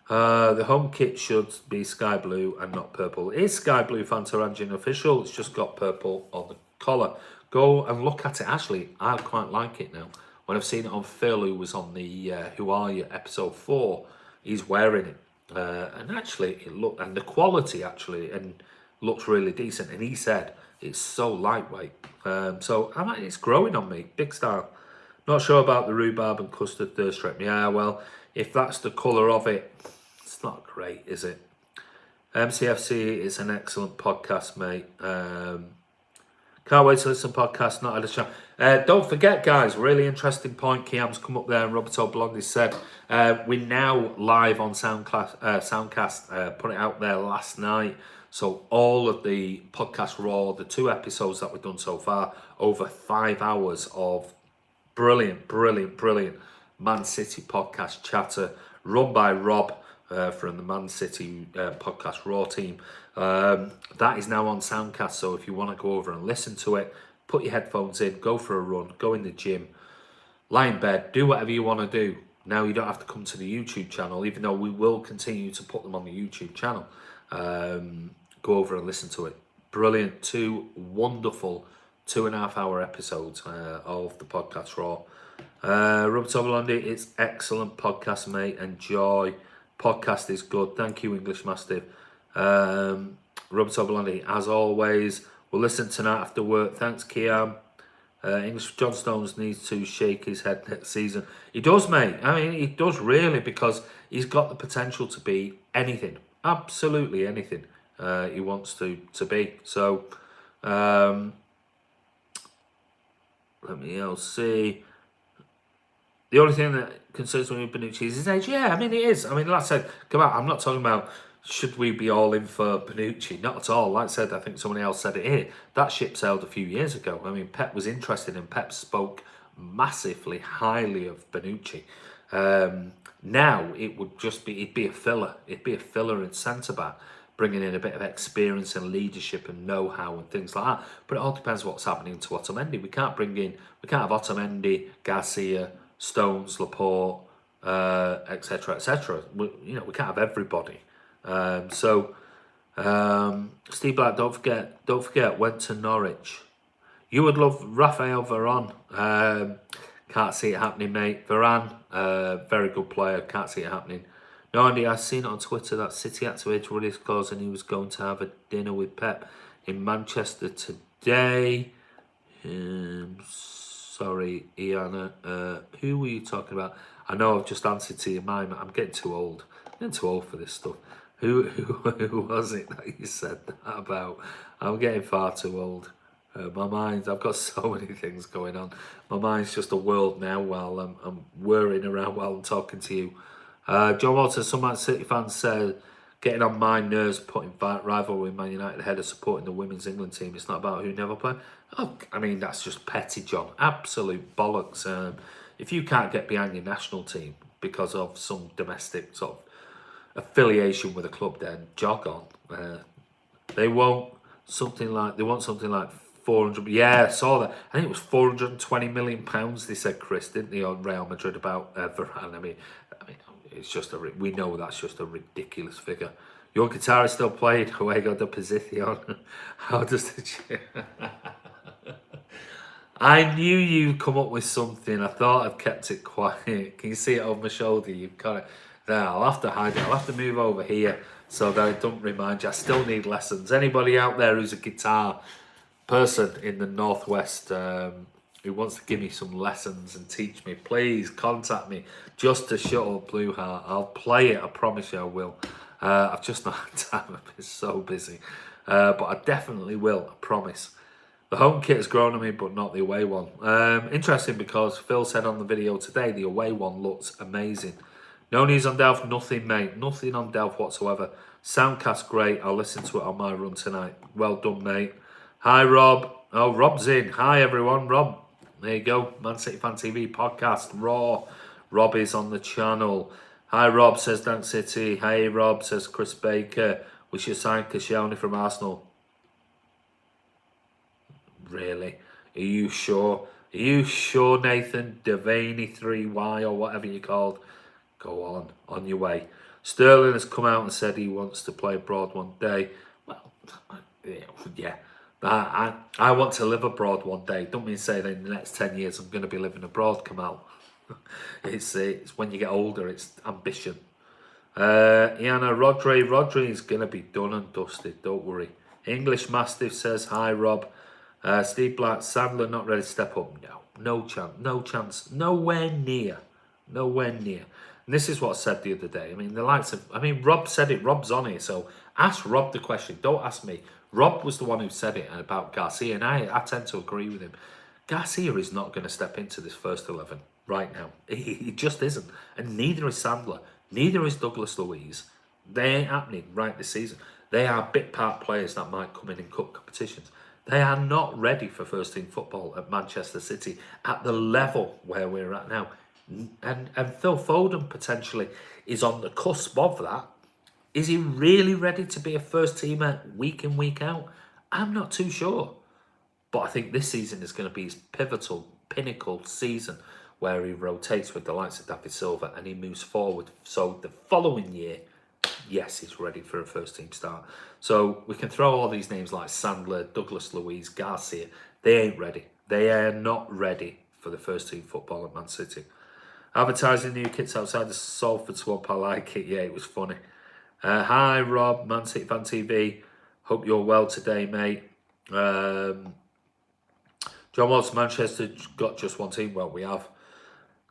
The home kit should be sky blue and not purple. It is sky blue Fantarangin official. It's just got purple on the collar. Go and look at it. Actually, I quite like it now. When I've seen it on Phil, who was on the Who Are You episode 4, he's wearing it. And actually, the quality actually looks really decent. And he said it's so lightweight. So I mean, it's growing on me, big style. Not sure about the rhubarb and custard thirst trap. Yeah, well, if that's the colour of it, it's not great, is it? MCFC is an excellent podcast, mate. Can't wait to listen to podcast, not had a chance. Don't forget, guys, really interesting point. Kiam's come up there and Roberto Blondi said, we're now live on Soundcast. Put it out there last night. So all of the podcast raw, the 2 episodes that we've done so far, over 5 hours of brilliant Man City podcast chatter run by Rob from the Man City podcast Raw team. That is now on Soundcast, so if you want to go over and listen to it, put your headphones in, go for a run, go in the gym, lie in bed, do whatever you want to do. Now you don't have to come to the YouTube channel, even though we will continue to put them on the YouTube channel. Go over and listen to it. Brilliant. 2 wonderful 2.5 hour episodes of the podcast Raw. Robert Oberlandi, it's excellent podcast, mate. Enjoy. Podcast is good. Thank you, English Mastiff. Robert Oberlandi, as always, we'll listen tonight after work. Thanks, Kiam. English John Stones needs to shake his head next season. He does, mate. I mean, he does really, because he's got the potential to be anything. Absolutely anything he wants to be. So, let me see. The only thing that concerns me with Bonucci is his age. Yeah, I mean, it is. I mean, like I said, come on, I'm not talking about should we be all in for Bonucci. Not at all. Like I said, I think somebody else said it here. That ship sailed a few years ago. I mean, Pep was interested and Pep spoke massively highly of Bonucci. Now, it'd be a filler. It'd be a filler in centre-back, bringing in a bit of experience and leadership and know-how and things like that. But it all depends what's happening to Otamendi. We can't have Otamendi, Garcia, Stones, Laporte, etc., etc. We can't have everybody. Steve Black, don't forget, went to Norwich. You would love Raphael Varane. Can't see it happening, mate. Varane, very good player. Can't see it happening. No, Andy, I've seen it on Twitter that City had to age Ruddy's clause and he was going to have a dinner with Pep in Manchester today. Sorry, Iana. Who were you talking about? I know I've just answered to your mind. I'm getting too old. I'm getting too old for this stuff. Who was it that you said that about? I'm getting far too old. My mind, I've got so many things going on. My mind's just a world now while I'm whirring around while I'm talking to you. John Walter, some Man City fans said, getting on my nerves, putting rivalry with Man United ahead of supporting the women's England team. It's not about who never play. Oh, I mean, that's just petty, John. Absolute bollocks. If you can't get behind your national team because of some domestic sort of affiliation with a club, then jog on. They want something like 400. Yeah, I saw that. I think it was 420 million pounds. They said, Chris, didn't they, on Real Madrid about Varane? I mean, it's just we know that's just a ridiculous figure. Your guitarist still played Juego de Posición. How does the I knew you'd come up with something. I thought I'd kept it quiet. Can you see it over my shoulder? You've got it. There, I'll have to hide it. I'll have to move over here so that it don't remind you. I still need lessons. Anybody out there who's a guitar person in the Northwest who wants to give me some lessons and teach me, please contact me just to shut up Blue Heart. I'll play it. I promise you I will. I've just not had time. I've been so busy. But I definitely will. I promise. The home kit has grown on me, but not the away one. Interesting because Phil said on the video today, the away one looks amazing. No news on Delph, nothing, mate. Nothing on Delph whatsoever. Soundcast great. I'll listen to it on my run tonight. Well done, mate. Hi, Rob. Oh, Rob's in. Hi, everyone. Rob, there you go. Man City Fan TV podcast, Raw. Rob is on the channel. Hi, Rob, says Dan City. Hey, Rob, says Chris Baker. We should sign Koscielny from Arsenal. Really? Are you sure? Are you sure, Nathan? Devaney 3Y or whatever you called? Go on your way. Sterling has come out and said he wants to play abroad one day. Well, yeah. I want to live abroad one day. Don't mean say that in the next 10 years I'm going to be living abroad, Kamal. It's when you get older, it's ambition. Iana, Rodri is going to be done and dusted, don't worry. English Mastiff says, hi, Rob. Steve Black, Sandler not ready to step up. No chance. Nowhere near. And this is what I said the other day. I mean, Rob said it. Rob's on it. So ask Rob the question. Don't ask me. Rob was the one who said it about Garcia. And I tend to agree with him. Garcia is not going to step into this first 11 right now. He just isn't. And neither is Sandler. Neither is Douglas Luiz. They ain't happening right this season. They are bit part players that might come in cup competitions. They are not ready for first team football at Manchester City at the level where we're at now. And Phil Foden potentially is on the cusp of that. Is he really ready to be a first teamer week in, week out? I'm not too sure. But I think this season is going to be his pivotal, pinnacle season where he rotates with the likes of David Silva and he moves forward. So the following year, yes, he's ready for a first team start. So we can throw all these names like Sandler, Douglas Luiz, Garcia. They ain't ready. They are not ready for the first team football at Man City. Advertising new kits outside the Salford swamp. I like it. Yeah, it was funny. Hi, Rob, Man City Fan TV. Hope you're well today, mate. John Watts, Manchester got just one team. Well, we have.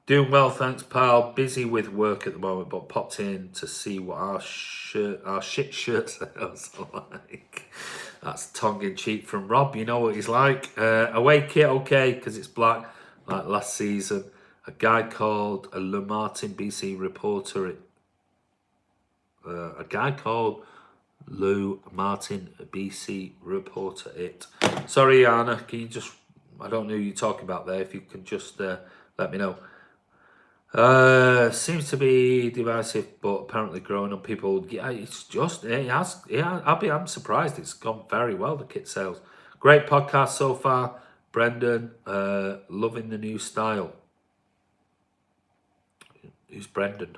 Doing well, thanks, pal. Busy with work at the moment, but popped in to see what our shit shirt sales are like. That's tongue-in-cheek from Rob. You know what he's like. Away kit, okay, because it's black, like last season. A guy called a Le Martin BC reporter. A guy called Lou Martin BC reporter it. Sorry, Anna, can you just... I don't know who you're talking about there. If you can just let me know. Seems to be divisive, but apparently growing on people. Yeah, it's just I'm surprised. It's gone very well, the kit sales. Great podcast so far, Brendan. Loving the new style. Who's Brendan?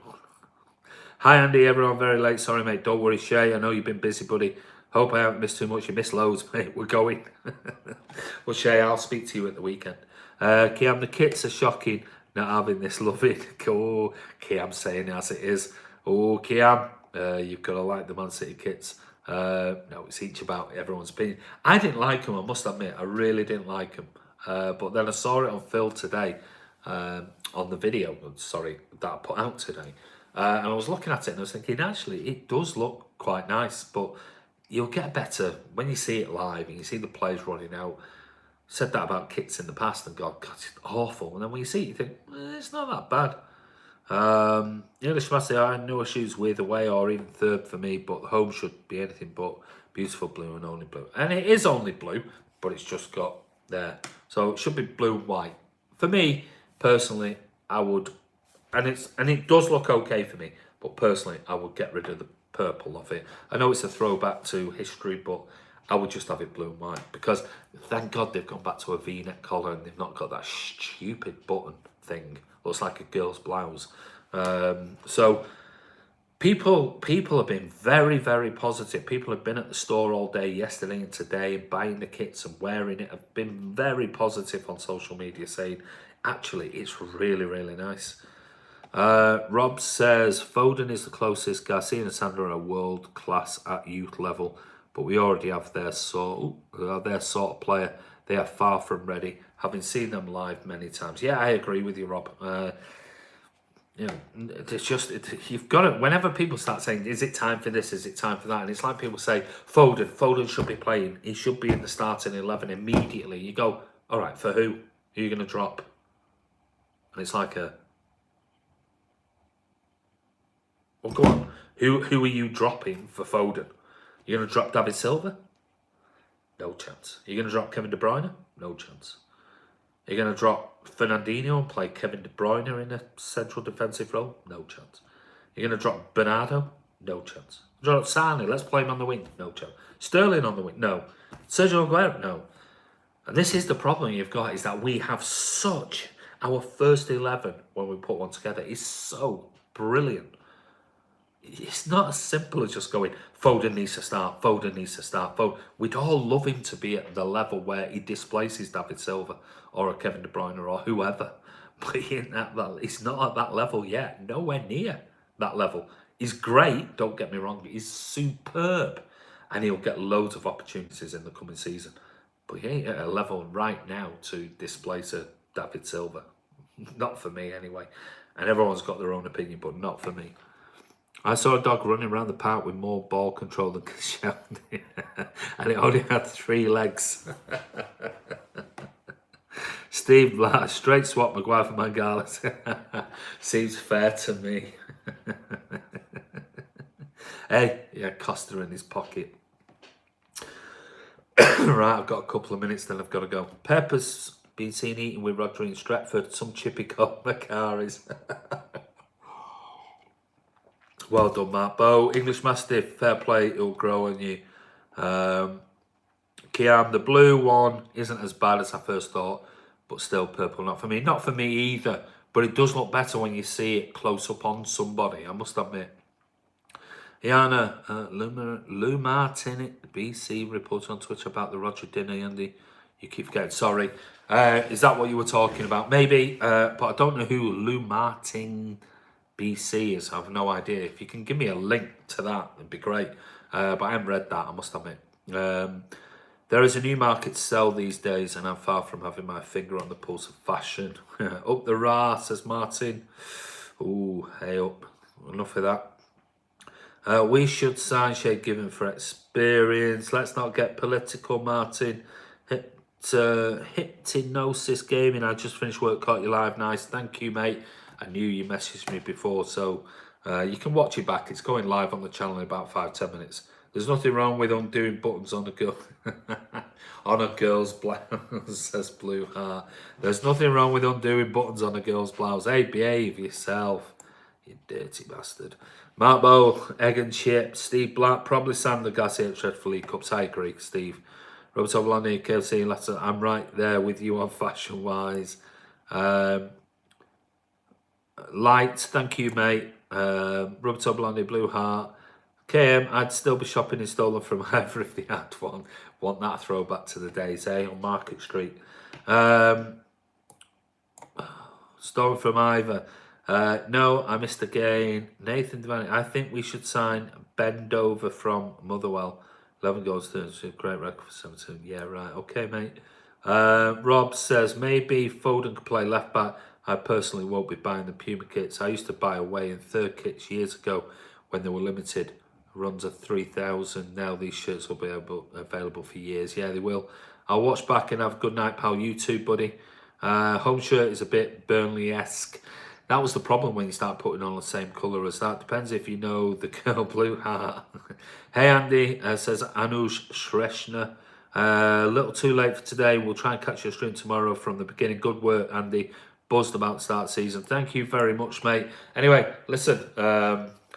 Hi Andy, everyone very late. Sorry mate, don't worry Shay. I know you've been busy, buddy. Hope I haven't missed too much. You missed loads, mate. We're going. Well, Shay, I'll speak to you at the weekend. Kiam, the kits are shocking not having this loving. Oh, Kiam saying as it is. Oh, Kiam, you've got to like the Man City kits. No, it's each about everyone's opinion. I didn't like them, I must admit. I really didn't like them. But then I saw it on Phil today, on the video, sorry, that I put out today. And I was looking at it and I was thinking, actually, it does look quite nice, but you'll get better when you see it live and you see the players running out. Said that about kits in the past and God, it's awful. And then when you see it, you think, it's not that bad. English Master, I had no issues with away or even third for me, but home should be anything but beautiful blue and only blue. And it is only blue, but it's just got there. So it should be blue and white. For me, personally, I would, and it does look okay for me, but personally, I would get rid of the purple of it. I know it's a throwback to history, but I would just have it blue and white because thank God they've gone back to a V-neck collar and they've not got that stupid button thing. Looks like a girl's blouse. So people have been very, very positive. People have been at the store all day yesterday and today and buying the kits and wearing it. Have been very positive on social media saying, actually, it's really, really nice. Rob says, Foden is the closest. Garcia and Sandro are world class at youth level, but we already have their sort of player. They are far from ready, having seen them live many times. Yeah, I agree with you, Rob. You know, it's just, you've got to, whenever people start saying, is it time for this, is it time for that? And it's like people say, Foden should be playing. He should be in the starting 11 immediately. You go, all right, for who? Who are you going to drop? And it's like well, go on. Who are you dropping for Foden? You're going to drop David Silva? No chance. You're going to drop Kevin De Bruyne? No chance. You're going to drop Fernandinho and play Kevin De Bruyne in a central defensive role? No chance. You're going to drop Bernardo? No chance. Drop Sane, let's play him on the wing? No chance. Sterling on the wing? No. Sergio Aguero? No. And this is the problem you've got, is that we have such, our first 11, when we put one together, is so brilliant. It's not as simple as just going, Foden needs to start, Foden needs to start. We'd all love him to be at the level where he displaces David Silva or a Kevin De Bruyne or whoever. But he's not at that level yet, nowhere near that level. He's great, don't get me wrong, he's superb. And he'll get loads of opportunities in the coming season. But he ain't at a level right now to displace a David Silva. Not for me anyway. And everyone's got their own opinion, but not for me. I saw a dog running around the park with more ball control than Koscielny, and it only had 3 legs. Steve Blatt, straight swap Maguire for Mangala. Seems fair to me. Hey, yeah, Costa in his pocket. Right, I've got a couple of minutes, then I've got to go. Pepper's been seen eating with Rodri in Stretford. Some chippy called Macaris. Well done, Matt. Bo, English Mastiff, fair play, it'll grow on you. Kiam, the blue one isn't as bad as I first thought, but still purple, not for me. Not for me either, but it does look better when you see it close up on somebody, I must admit. Iana, Lou Martin, BC, reports on Twitter about the Roger dinner, Andy. You keep forgetting, sorry. Is that what you were talking about? Maybe, but I don't know who Lou Martin BC is. I have no idea. If you can give me a link to that, it'd be great. But I haven't read that, I must admit. There is a new market to sell these days, and I'm far from having my finger on the pulse of fashion. Up the Ra, says Martin. Ooh, hey up. Enough of that. We should sign Shade Given for experience. Let's not get political, Martin. Hypnosis Gaming. I just finished work, caught you live. Nice. Thank you, mate. I knew you messaged me before, so you can watch it back. It's going live on the channel in about 5-10 minutes. There's nothing wrong with undoing buttons on a girl on a girl's blouse, says Blue Heart. There's nothing wrong with undoing buttons on a girl's blouse. Hey, behave yourself, you dirty bastard. Mark Bow, Egg and Chip, Steve Black, probably Sam the Garcia Dreadful League Cups. I agree, Steve. Robert Oblandi, KLC, letter. I'm right there with you on fashion wise. Light, thank you, mate. Robert Oblandi, Blue Heart. KM, I'd still be shopping in stolen from Ivor if they had one. Want that throwback to the days, on Market Street. Stolen from Ivor. No, I missed again. Nathan Devaney, I think we should sign Ben Dover from Motherwell. 11 goals, to a great record for 17. Yeah, right. Okay, mate. Rob says, maybe Foden could play left back. I personally won't be buying the Puma kits. I used to buy away in third kits years ago when they were limited. Runs of 3,000. Now these shirts will be available for years. Yeah, they will. I'll watch back and have a good night, pal. You too, buddy. Home shirt is a bit Burnley-esque. That was the problem when you start putting on the same colour as that. Depends if you know the girl Blue Heart. Hey Andy, says Anush Shreshner. A little too late for today. We'll try and catch your stream tomorrow from the beginning. Good work, Andy. Buzzed about the start season. Thank you very much, mate. Anyway, listen,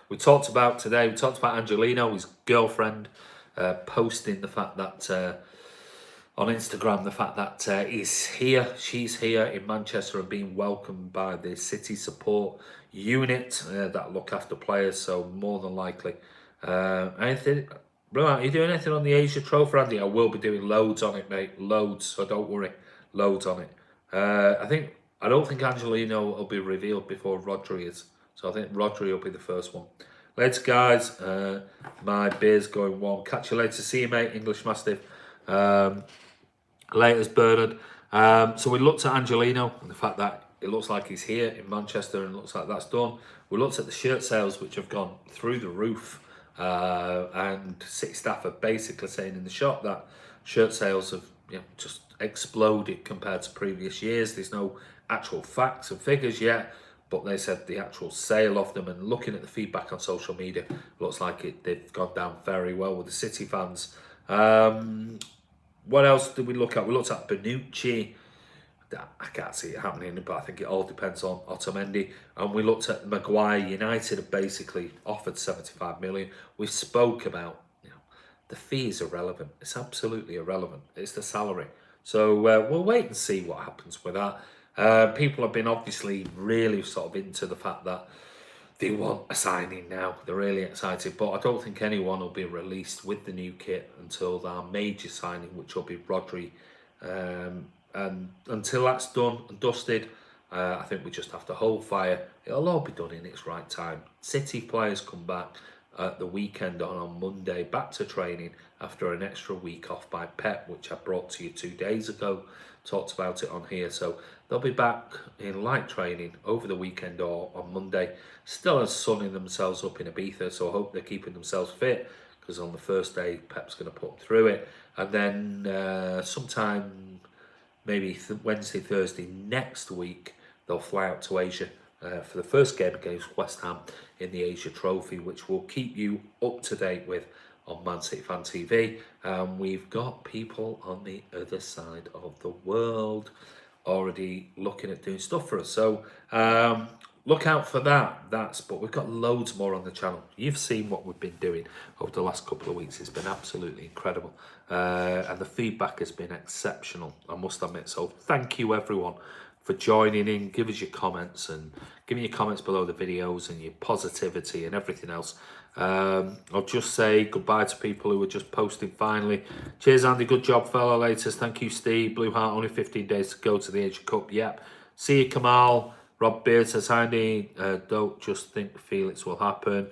we talked about Angelino, his girlfriend, posting the fact that on Instagram, the fact that she's here in Manchester and being welcomed by the City support unit that look after players. So more than likely, anything. Bro, are you doing anything on the Asia Trophy, Andy? I will be doing loads on it, mate. Loads, so don't worry. Loads on it. I don't think Angelino will be revealed before Rodri is. So I think Rodri will be the first one. Later, guys. My beer's going warm. Catch you later. See you, mate. English Mastiff. Laters, Bernard. So we looked at Angelino and the fact that it looks like he's here in Manchester and looks like that's done. We looked at the shirt sales, which have gone through the roof. And City staff are basically saying in the shop that shirt sales have just exploded compared to previous years. There's no actual facts and figures yet, but they said the actual sale of them, and looking at the feedback on social media, looks like they've gone down very well with the City fans. What else did we look at? We looked at Bonucci. I can't see it happening, but I think it all depends on Otamendi. And we looked at Maguire. United have basically offered 75 million. We spoke about, the fee is irrelevant. It's absolutely irrelevant. It's the salary. So we'll wait and see what happens with that. People have been obviously really sort of into the fact that they want a signing now. They're really excited, but I don't think anyone will be released with the new kit until our major signing, which will be Rodri. And until that's done and dusted, I think we just have to hold fire. It'll all be done in its right time. City players come back at the weekend on Monday, back to training after an extra week off by Pep, which I brought to you 2 days ago. Talked about it on here. So they'll be back in light training over the weekend or on Monday. Still sunning themselves up in Ibiza, so I hope they're keeping themselves fit, because on the first day, Pep's going to put them through it. And then sometime, maybe Wednesday, Thursday next week, they'll fly out to Asia for the first game against West Ham in the Asia Trophy, which we'll keep you up to date with on Man City Fan TV. We've got people on the other side of the world already looking at doing stuff for us. So look out for that. But we've got loads more on the channel. You've seen what we've been doing over the last couple of weeks. It's been absolutely incredible. And the feedback has been exceptional, I must admit. So thank you, everyone, for joining in. Give us your comments and give me your comments below the videos and your positivity and everything else. I'll just say goodbye to people who are just posting finally. Cheers, Andy. Good job, fellow latest. Thank you, Steve. Blue Heart, only 15 days to go to the Asia Cup. Yep. See you, Kamal. Rob Beard says, Andy, don't just think Felix will happen.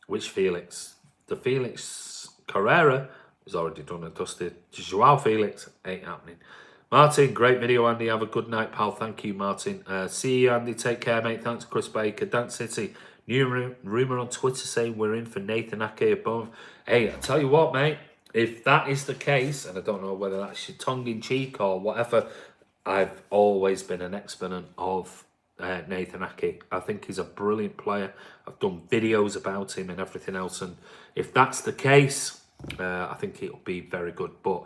Which Felix? The Felix Carrera is already done and dusted. Joao Felix ain't happening. Martin, great video, Andy. Have a good night, pal. Thank you, Martin. See you, Andy. Take care, mate. Thanks, Chris Baker. Dance City. New rumour on Twitter saying we're in for Nathan Ake above. Hey, I tell you what, mate. If that is the case, and I don't know whether that's your tongue-in-cheek or whatever, I've always been an exponent of Nathan Ake. I think he's a brilliant player. I've done videos about him and everything else. And if that's the case, I think it'll be very good. But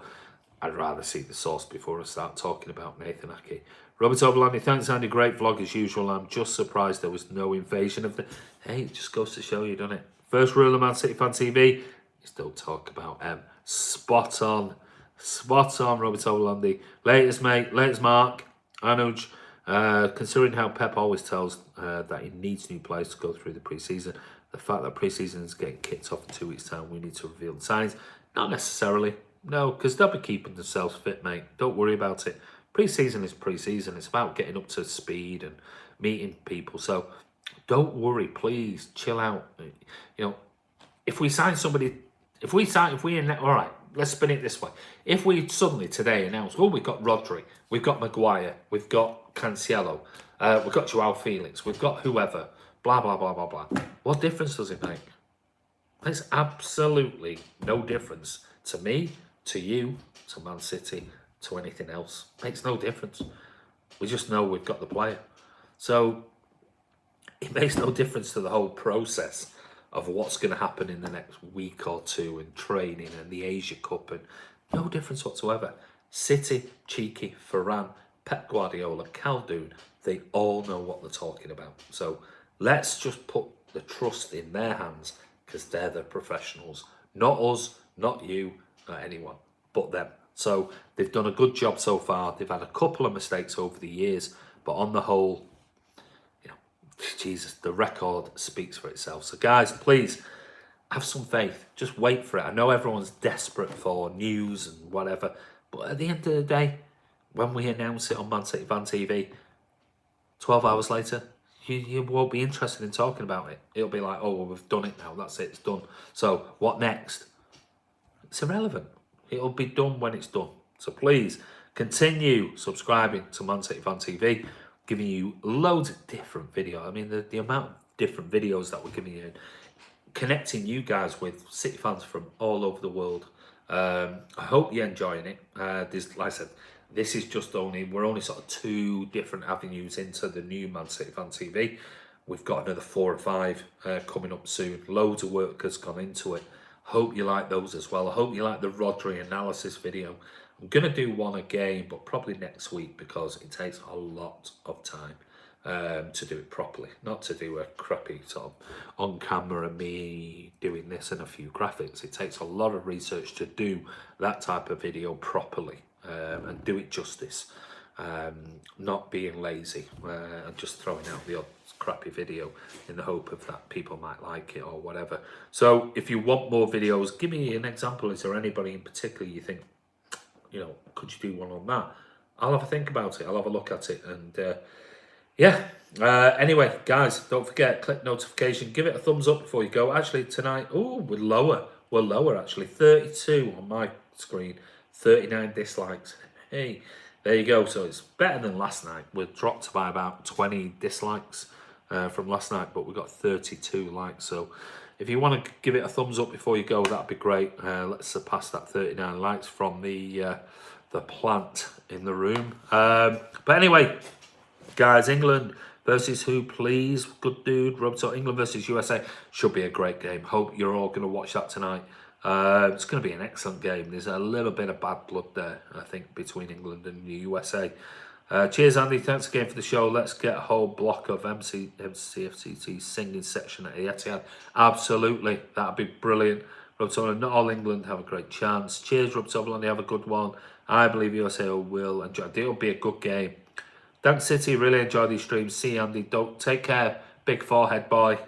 I'd rather see the source before I start talking about Nathan Ake. Robert Oberlandi, thanks, Andy. Great vlog as usual. I'm just surprised there was no invasion of the... Hey, it just goes to show you, doesn't it? First rule of Man City Fan TV is don't talk about M. Spot on. Spot on, Robert Oberlandi. Latest, mate. Latest, Mark. Anuj. Considering how Pep always tells that he needs new players to go through the pre-season, The fact that pre-season is getting kicked off in 2 weeks' time, we need to reveal the signs. Not necessarily, no, because they'll be keeping themselves fit, mate. Don't worry about it. Pre-season is pre-season. It's about getting up to speed and meeting people. So don't worry, please chill out. You know, if we sign somebody, all right, let's spin it this way. If we suddenly today announce, oh, we've got Rodri, we've got Maguire, we've got Cancelo, we've got Joao Felix, we've got whoever, blah, blah, blah, blah, blah. What difference does it make? Makes absolutely no difference to me, to you, to Man City, to anything else. Makes no difference. We just know we've got the player. So it makes no difference to the whole process of what's going to happen in the next week or two and training and the Asia Cup, and no difference whatsoever. City, Cheeky, Varane, Pep Guardiola, Khaldoon, they all know what they're talking about. So let's just put the trust in their hands, because they're the professionals. Not us, not you, not anyone, but them. So they've done a good job so far. They've had a couple of mistakes over the years, but on the whole, Jesus, the record speaks for itself. So guys, please have some faith. Just wait for it. I know everyone's desperate for news and whatever, but at the end of the day, when we announce it on Man City Fan TV, 12 hours later, you won't be interested in talking about it. It'll be like, oh, well, we've done it now. That's it. It's done. So what next? It's irrelevant. It'll be done when it's done. So please continue subscribing to Man City Fan TV, giving you loads of different videos. I mean, the amount of different videos that we're giving you, connecting you guys with City fans from all over the world. I hope you're enjoying it. Like I said, this is just we're only sort of 2 different avenues into the new Man City Fan TV. We've got another 4 or 5 coming up soon. Loads of work has gone into it. Hope you like those as well. I hope you like the Rodri analysis video. I'm going to do one again, but probably next week, because it takes a lot of time to do it properly. Not to do a crappy sort of on camera me doing this and a few graphics. It takes a lot of research to do that type of video properly and do it justice. Not being lazy and just throwing out the odd crappy video in the hope of that people might like it or whatever. So if you want more videos, give me an example. Is there anybody in particular you think, could you do one on that? I'll have a think about it. I'll have a look at it. And anyway, guys, don't forget, click notification. Give it a thumbs up before you go. Actually, tonight, we're lower. We're lower, actually. 32 on my screen, 39 dislikes. Hey, there you go. So it's better than last night. We're dropped by about 20 dislikes from last night, but we got 32 likes. So if you want to give it a thumbs up before you go, that'd be great. Let's surpass that 39 likes from the plant in the room. But anyway, guys, England versus who, please? Good dude. Roberto, England versus USA should be a great game. Hope you're all going to watch that tonight. It's going to be an excellent game. There's a little bit of bad blood there, I think, between England and the USA. Cheers, Andy. Thanks again for the show. Let's get a whole block of MCFCT singing section at the Etihad. Absolutely. That'd be brilliant. Roberto, not all England have a great chance. Cheers, Roberto. Only have a good one. I believe USA will enjoy it. It'll be a good game. Thanks, City. Really enjoy these streams. See you, Andy. Don't take care. Big forehead boy.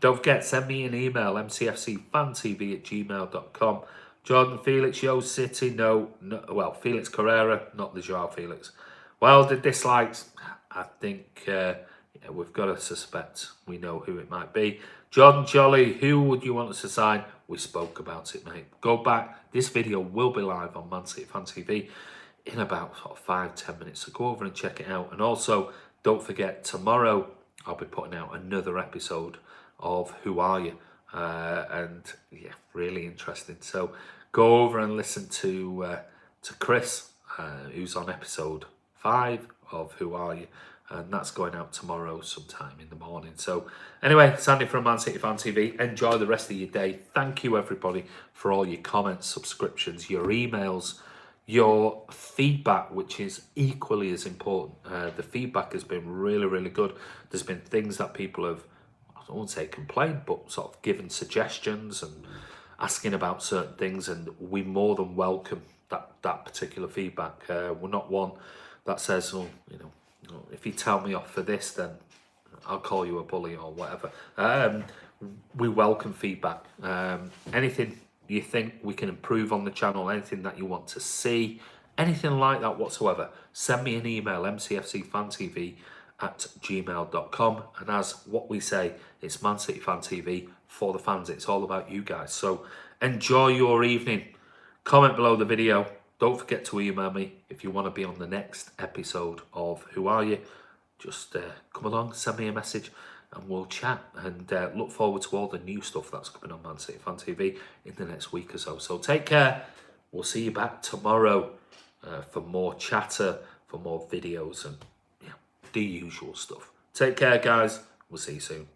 Don't forget, send me an email, mcfcfantv@gmail.com. Jordan, Felix, Yo City, no, well, Felix Carrera, not the Joao Felix. Well, the dislikes, I think we've got to suspect. We know who it might be. Jordan Jolly, who would you want us to sign? We spoke about it, mate. Go back. This video will be live on Man City Fan TV in about 5-10 minutes. So go over and check it out. And also, don't forget, tomorrow I'll be putting out another episode of Who Are You? And yeah, really interesting. So go over and listen to Chris, who's on episode 5 of Who Are You? And that's going out tomorrow sometime in the morning. So anyway, Sandy from Man City Fan TV. Enjoy the rest of your day. Thank you, everybody, for all your comments, subscriptions, your emails, your feedback, which is equally as important. The feedback has been really, really good. There's been things that people have, I don't want to say complained, but sort of given suggestions and asking about certain things, and we more than welcome that particular feedback. We're not one that says, oh, if you tell me off for this, then I'll call you a bully or whatever. we welcome feedback. Anything you think we can improve on the channel, anything that you want to see, anything like that whatsoever, send me an email, mcfcfantv@gmail.com. And as what we say, it's Man City Fan TV for the fans. It's all about you guys. So enjoy your evening. Comment below the video. Don't forget to email me if you want to be on the next episode of Who Are You? Just come along, send me a message, and we'll chat. And look forward to all the new stuff that's coming on Man City Fan TV in the next week or so. So take care. We'll see you back tomorrow for more chatter, for more videos, and yeah, the usual stuff. Take care, guys. We'll see you soon.